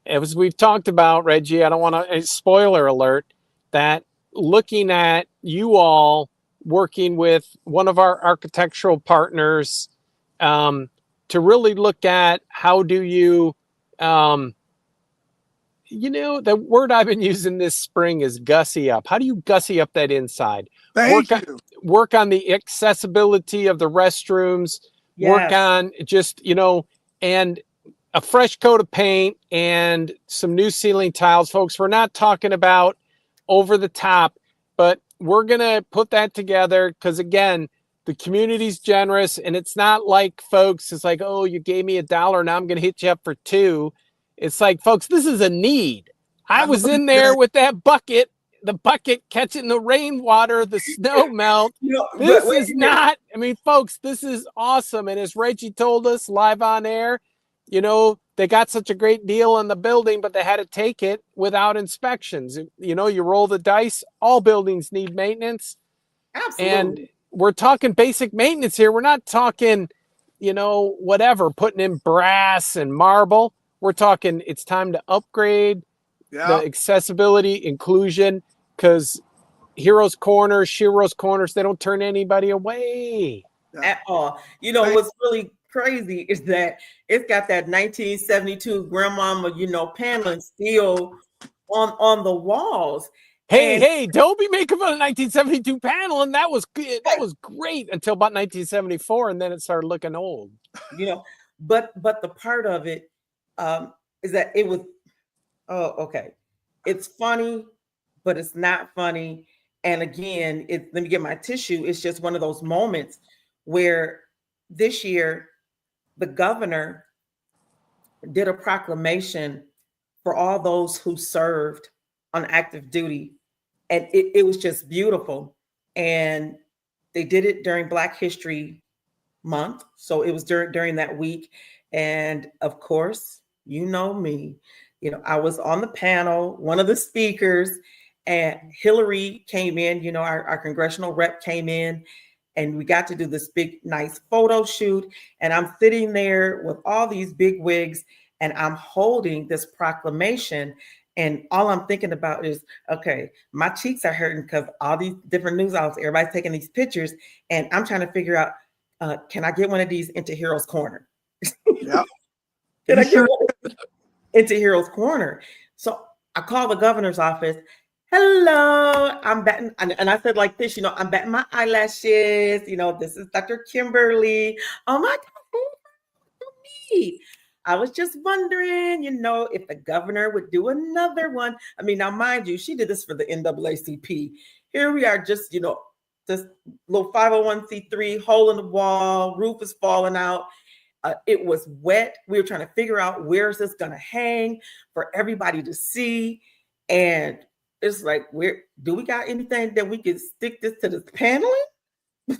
As we've talked about, Reggie, I don't want to, spoiler alert, that looking at you all working with one of our architectural partners to really look at how do you, the word I've been using this spring is gussy up. How do you gussy up that inside? Work on the accessibility of the restrooms, work on just, and a fresh coat of paint and some new ceiling tiles, folks. We're not talking about over the top, but we're going to put that together because, again, the community's generous, and it's not like, folks, it's like, oh, you gave me $1, now I'm going to hit you up for $2. It's like, folks, this is a need. I was in there with that bucket, the bucket catching the rainwater, the snow melt. This is not, folks, this is awesome. And as Reggie told us live on air, they got such a great deal on the building, but they had to take it without inspections. You roll the dice. All buildings need maintenance. Absolutely. And we're talking basic maintenance here. We're not talking, whatever, putting in brass and marble. We're talking it's time to upgrade the accessibility, inclusion, because Heroes Corners, Shiro's Corners, they don't turn anybody away. At all. What's really crazy is that it's got that 1972 grandmama, paneling still on the walls. Hey, don't be making fun of 1972 paneling. That was good. That was great until about 1974, and then it started looking old. But the part of it is that it was, it's funny, but it's not funny. And again, let me get my tissue. It's just one of those moments where this year the governor did a proclamation for all those who served on active duty. And it was just beautiful. And they did it during Black History Month. So it was during that week. And of course, me, I was on the panel, one of the speakers, and Hillary came in, our congressional rep came in, and we got to do this big, nice photo shoot. And I'm sitting there with all these big wigs, and I'm holding this proclamation. And all I'm thinking about is, okay, my cheeks are hurting because all these different news outlets, everybody's taking these pictures. And I'm trying to figure out, can I get one of these into Heroes Corner? Yeah. Can I get one into Heroes Corner? So I called the governor's office. Hello, I'm batting, and I said like this, I'm batting my eyelashes. This is Dr. Kimberly. Oh my God, me. I was just wondering, if the governor would do another one. Now, mind you, she did this for the NAACP. Here we are, just this little 501c3, hole in the wall, roof is falling out. It was wet. We were trying to figure out where is this going to hang for everybody to see, and it's like, do we got anything that we can stick this to this paneling?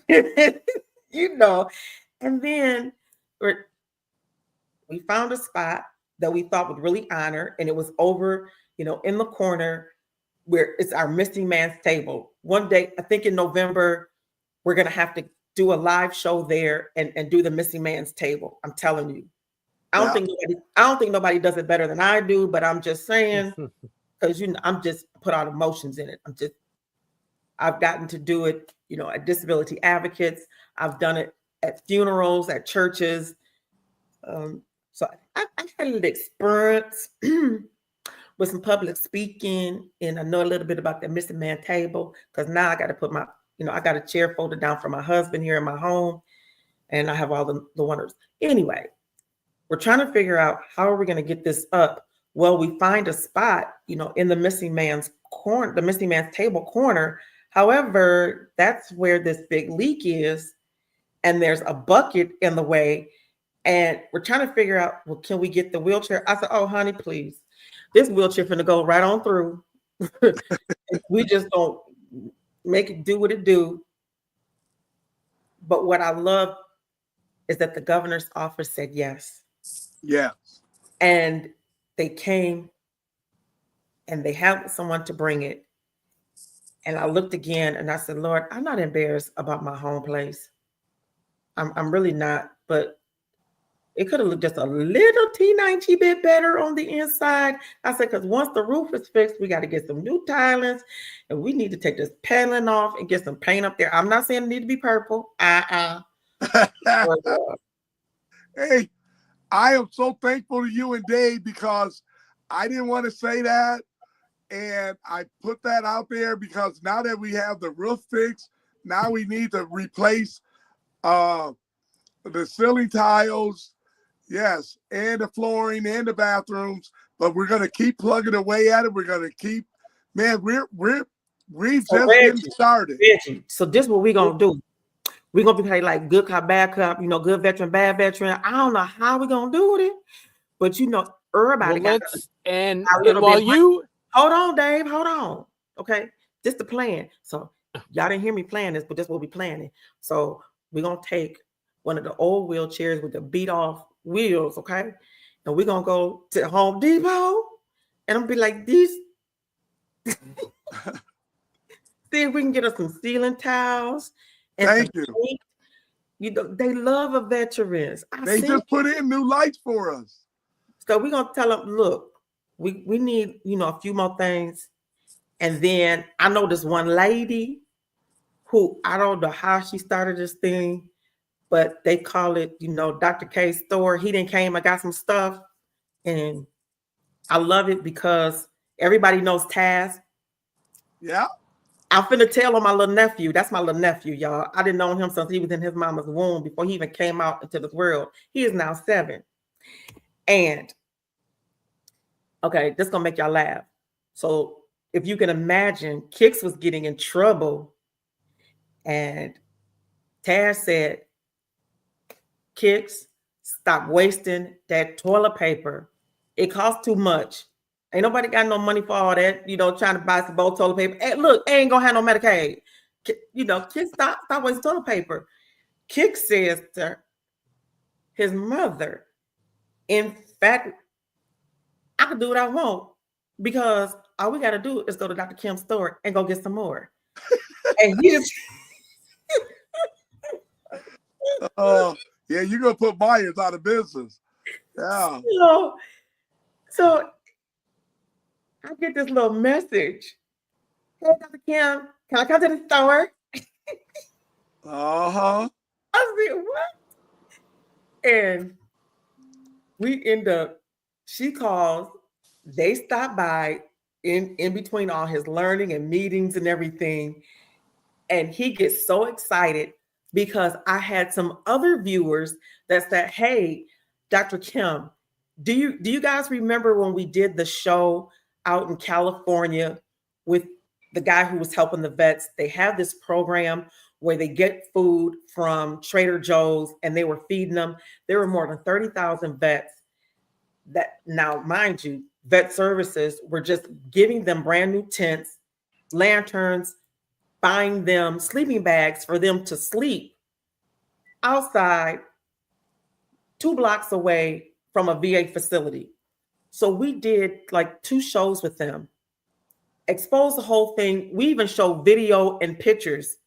And then we found a spot that we thought would really honor, and it was over, in the corner where it's our missing man's table. One day, I think in November, we're going to have to do a live show there and do the missing man's table. I'm telling you, I don't think nobody does it better than I do, but I'm just saying, because I'm just put out emotions in it. I've gotten to do it, at Disability Advocates. I've done it at funerals, at churches. So I had a little experience with some public speaking, and I know a little bit about the missing man table, because now I got to put my, I got a chair folded down for my husband here in my home, and I have all the wonders. Anyway, we're trying to figure out how are we going to get this up. Well, we find a spot, in the missing man's corner, the missing man's table corner. However, that's where this big leak is. and there's a bucket in the way, and we're trying to figure out, well, can we get the wheelchair? I said, oh, honey, please. This wheelchair finna go right on through. We just don't make it do what it do. But what I love is that the governor's office said yes. Yes. And they came and they had someone to bring it. And I looked again and I said, Lord, I'm not embarrassed about my home place. I'm really not, but it could have looked just a little teeny bit better on the inside. I said, because once the roof is fixed, we got to get some new tilings and we need to take this paneling off and get some paint up there. I'm not saying it need to be purple. Hey, I am so thankful to you and Dave because I didn't want to say that. And I put that out there because now that we have the roof fixed, now we need to replace the ceiling tiles, yes, and the flooring and the bathrooms. But we're gonna keep plugging away at it. We're gonna keep, man. We've just getting started. Reggie, so this is what we're gonna do. We're gonna be like good cop, bad cop. You know, good veteran, bad veteran. I don't know how we're gonna do it, but you know, everybody got and while you. Hold on, Dave. Hold on. Okay. This the plan. So y'all didn't hear me plan this, but this is what we're planning. So we're going to take one of the old wheelchairs with the beat off wheels. Okay. And we're going to go to Home Depot and I'm be like, these. See if we can get us some ceiling tiles. And thank you. Paint. You know, they love a veterans. They just put in new lights for us. So we're going to tell them, look, we need, you know, a few more things. And then I know this one lady who, I don't know how she started this thing, but they call it, you know, Dr. K's store. He didn't came, I got some stuff. And I love it because everybody knows Taz. Yeah. I'm finna tell on my little nephew. That's my little nephew, y'all. I didn't know him since he was in his mama's womb before he even came out into this world. He is now 7. And okay, this is gonna make y'all laugh. So if you can imagine, Kix was getting in trouble, and Taz said, Kix, stop wasting that toilet paper. It costs too much. Ain't nobody got no money for all that, you know, trying to buy some bowl toilet paper. Hey, look, ain't gonna have no Medicaid. You know, Kix, stop wasting toilet paper. Kix says to his mother, in fact, I can do what I want because all we got to do is go to Dr. Kim's store and go get some more. And he just. Yeah, you're going to put Myers out of business. Yeah. You know, so I get this little message. Hey, Dr. Kim, can I come to the store? Uh-huh. I said, what? And we end up, she calls, they stop by in between all his learning and meetings and everything. And he gets so excited because I had some other viewers that said, hey, Dr. Kim, do you guys remember when we did the show out in California with the guy who was helping the vets? They have this program where they get food from Trader Joe's and they were feeding them. There were more than 30,000 vets that, now mind you, vet services were just giving them brand new tents, lanterns, buying them sleeping bags for them to sleep outside 2 blocks away from a VA facility. So we did like 2 shows with them, exposed the whole thing. We even showed video and pictures.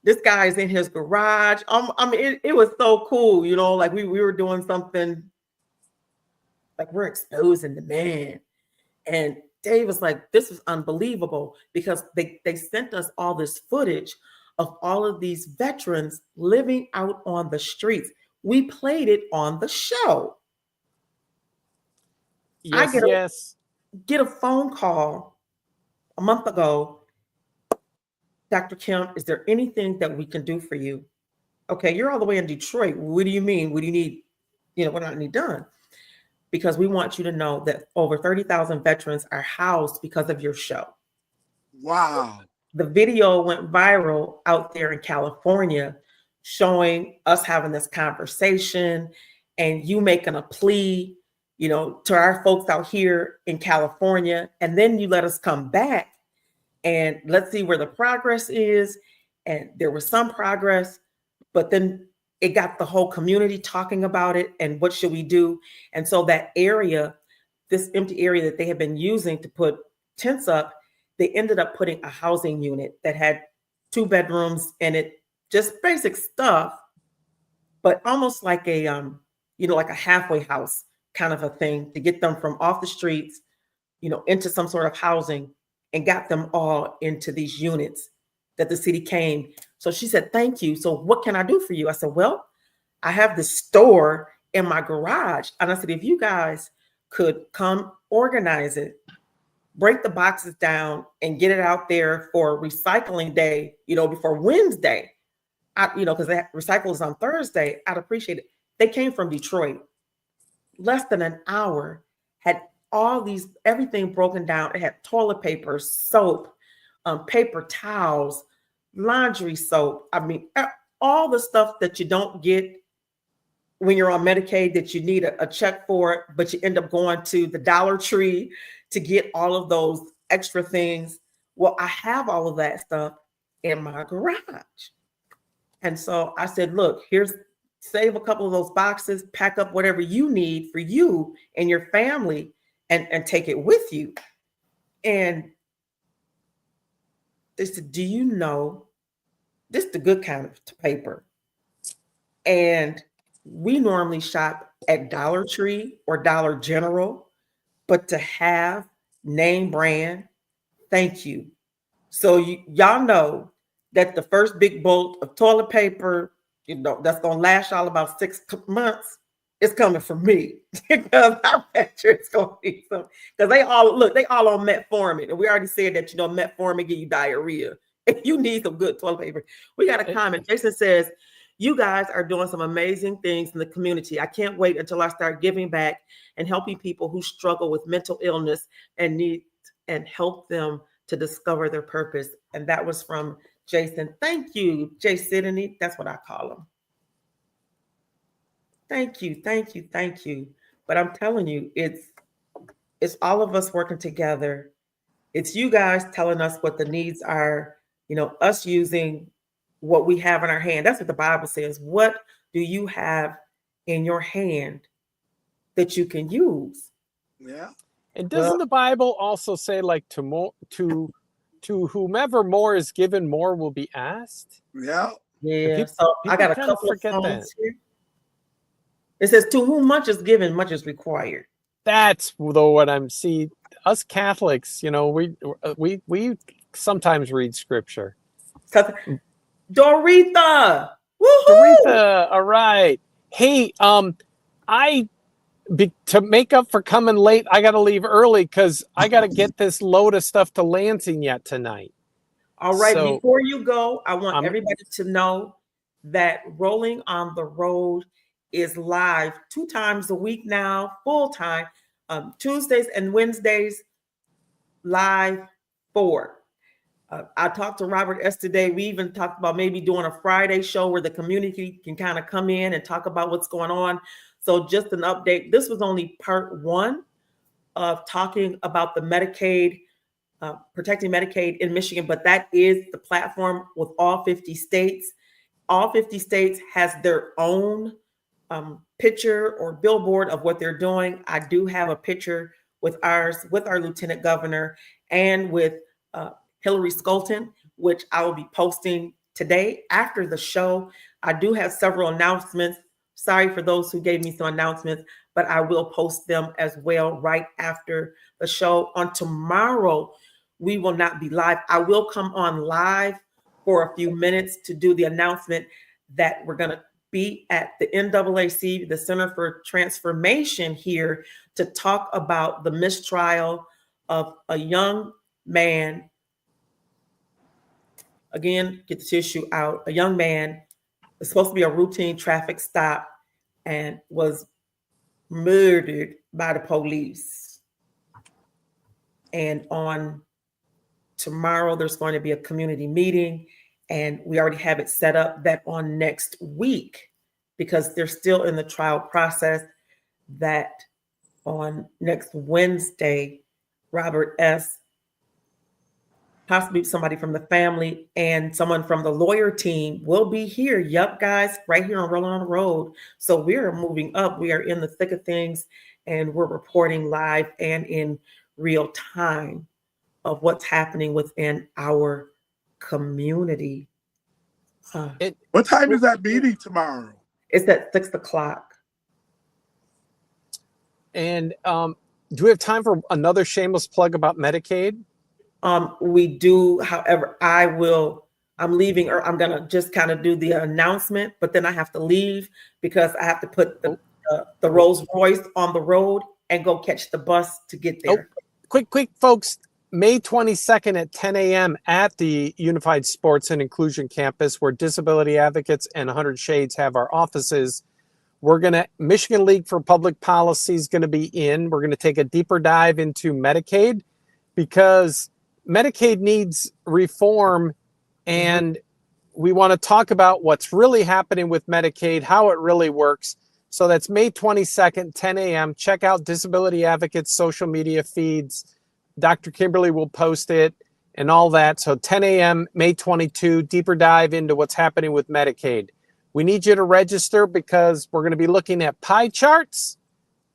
This guy is in his garage. I mean, it was so cool, you know, like we were doing something, like we're exposing the man. And Dave was like, this is unbelievable because they sent us all this footage of all of these veterans living out on the streets. We played it on the show. Yes, I get a phone call a month ago. Dr. Kim, is there anything that we can do for you? Okay, you're all the way in Detroit. What do you mean? What do you need? You know, what do I need done? Because we want you to know that over 30,000 veterans are housed because of your show. Wow. The video went viral out there in California showing us having this conversation and you making a plea, to our folks out here in California. And then you let us come back and let's see where the progress is. And there was some progress, but then it got the whole community talking about it and what should we do. And so that area, this empty area that they had been using to put tents up, they ended up putting a housing unit that had 2 bedrooms in it, just basic stuff, but almost like a, like a halfway house kind of a thing to get them from off the streets, into some sort of housing, and got them all into these units that the city came. So she said, thank you. So what can I do for you? I said, well, I have this store in my garage. And I said, if you guys could come organize it, break the boxes down and get it out there for recycling day, before Wednesday, because that recycle is on Thursday, I'd appreciate it. They came from Detroit, less than an hour, had everything broken down. It had toilet paper, soap, paper towels, laundry soap. I mean, all the stuff that you don't get when you're on Medicaid that you need a check for, but you end up going to the Dollar Tree to get all of those extra things. Well, I have all of that stuff in my garage. And so I said, look, save a couple of those boxes, pack up whatever you need for you and your family and take it with you. And they said, do you know, this is the good kind of paper. And we normally shop at Dollar Tree or Dollar General, but to have name brand, thank you. So y'all know that the first big bolt of toilet paper, that's going to last y'all about 6 months, it's coming from me because I bet you it's going to be some, because they all on metformin. And we already said that, metformin give you diarrhea. If you need some good toilet paper, we got a comment. Jason says, you guys are doing some amazing things in the community. I can't wait until I start giving back and helping people who struggle with mental illness and help them to discover their purpose. And that was from Jason. Thank you, Jay Sidney. That's what I call him. Thank you, thank you, thank you. But I'm telling you, it's all of us working together. It's you guys telling us what the needs are, us using what we have in our hand. That's what the Bible says. What do you have in your hand that you can use? Yeah. And doesn't the Bible also say, like, to whomever more is given, more will be asked? Yeah. Yeah. So I got a couple of phones here. It says, to whom much is given, much is required. That's what I'm seeing. Us Catholics, we sometimes read scripture. Doretha. Woohoo! Doretha, all right. Hey, to make up for coming late, I got to leave early because I got to get this load of stuff to Lansing yet tonight. All right. So, before you go, I want everybody to know that Rolling on the Road is live 2 times a week now, full time, Tuesdays and Wednesdays, live 4. I talked to Robert S. today. We even talked about maybe doing a Friday show where the community can kind of come in and talk about what's going on. So just an update. This was only part 1 of talking about the Medicaid, protecting Medicaid in Michigan, but that is the platform with all 50 states. All 50 states has their own picture or billboard of what they're doing. I do have a picture with our lieutenant governor and with Hillary Skolton, which I will be posting today after the show. I do have several announcements. Sorry for those who gave me some announcements, but I will post them as well right after the show. On tomorrow, we will not be live. I will come on live for a few minutes to do the announcement that we're going to be at the NAAC, the Center for Transformation here, to talk about the mistrial of a young man. Again, get the tissue out. A young man was supposed to be a routine traffic stop and was murdered by the police. And on tomorrow, there's going to be a community meeting, And we already have it set up that on next week, because they're still in the trial process, that on next Wednesday, Robert S., possibly somebody from the family and someone from the lawyer team will be here. Yup, guys, right here on Rolling on the Road. So we're moving up. We are in the thick of things, and we're reporting live and in real time of what's happening within our community. What time is that meeting tomorrow? It's at 6 o'clock. And do we have time for another shameless plug about Medicaid? We do, however, I'm leaving, or I'm going to just kind of do the announcement, but then I have to leave because I have to put the Rolls Royce on the road and go catch the bus to get there. Quick, folks. May 22nd at 10 a.m. at the Unified Sports and Inclusion Campus, where Disability Advocates and 100 Shades have our offices. Michigan League for Public Policy is going to be in. We're going to take a deeper dive into Medicaid, because Medicaid needs reform, and we want to talk about what's really happening with Medicaid, how it really works. So that's May 22nd, 10 a.m. Check out Disability Advocates' social media feeds. Dr. Kimberly will post it and all that. So 10 a.m., May 22, deeper dive into what's happening with Medicaid. We need you to register because we're going to be looking at pie charts,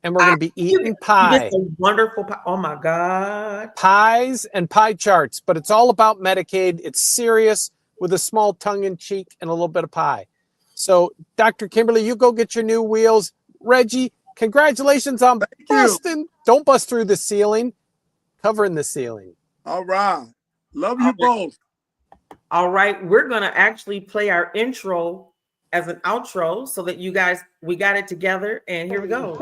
and we're going to be eating pie. It's a wonderful pie. Oh my God. Pies and pie charts, but it's all about Medicaid. It's serious with a small tongue-in-cheek and a little bit of pie. So, Dr. Kimberly, you go get your new wheels. Reggie, congratulations on busting. Don't bust through the ceiling. Covering the ceiling. All right. Love you both. All right. We're going to actually play our intro as an outro so that you guys, we got it together, and here we go.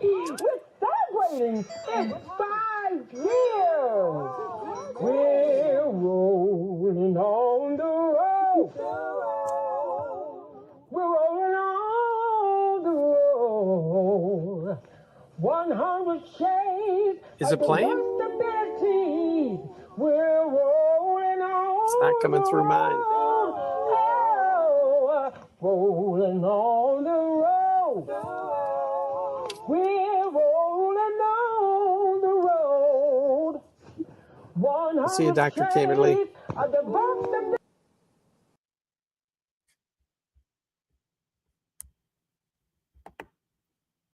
We're celebrating. It's 5 years. We're rolling on the road. We're rolling on the road. 100 shades. Is it playing? We're rolling on. It's not coming through mine. Rolling on the road. We're rolling on the road. See you, Dr. Kimberly.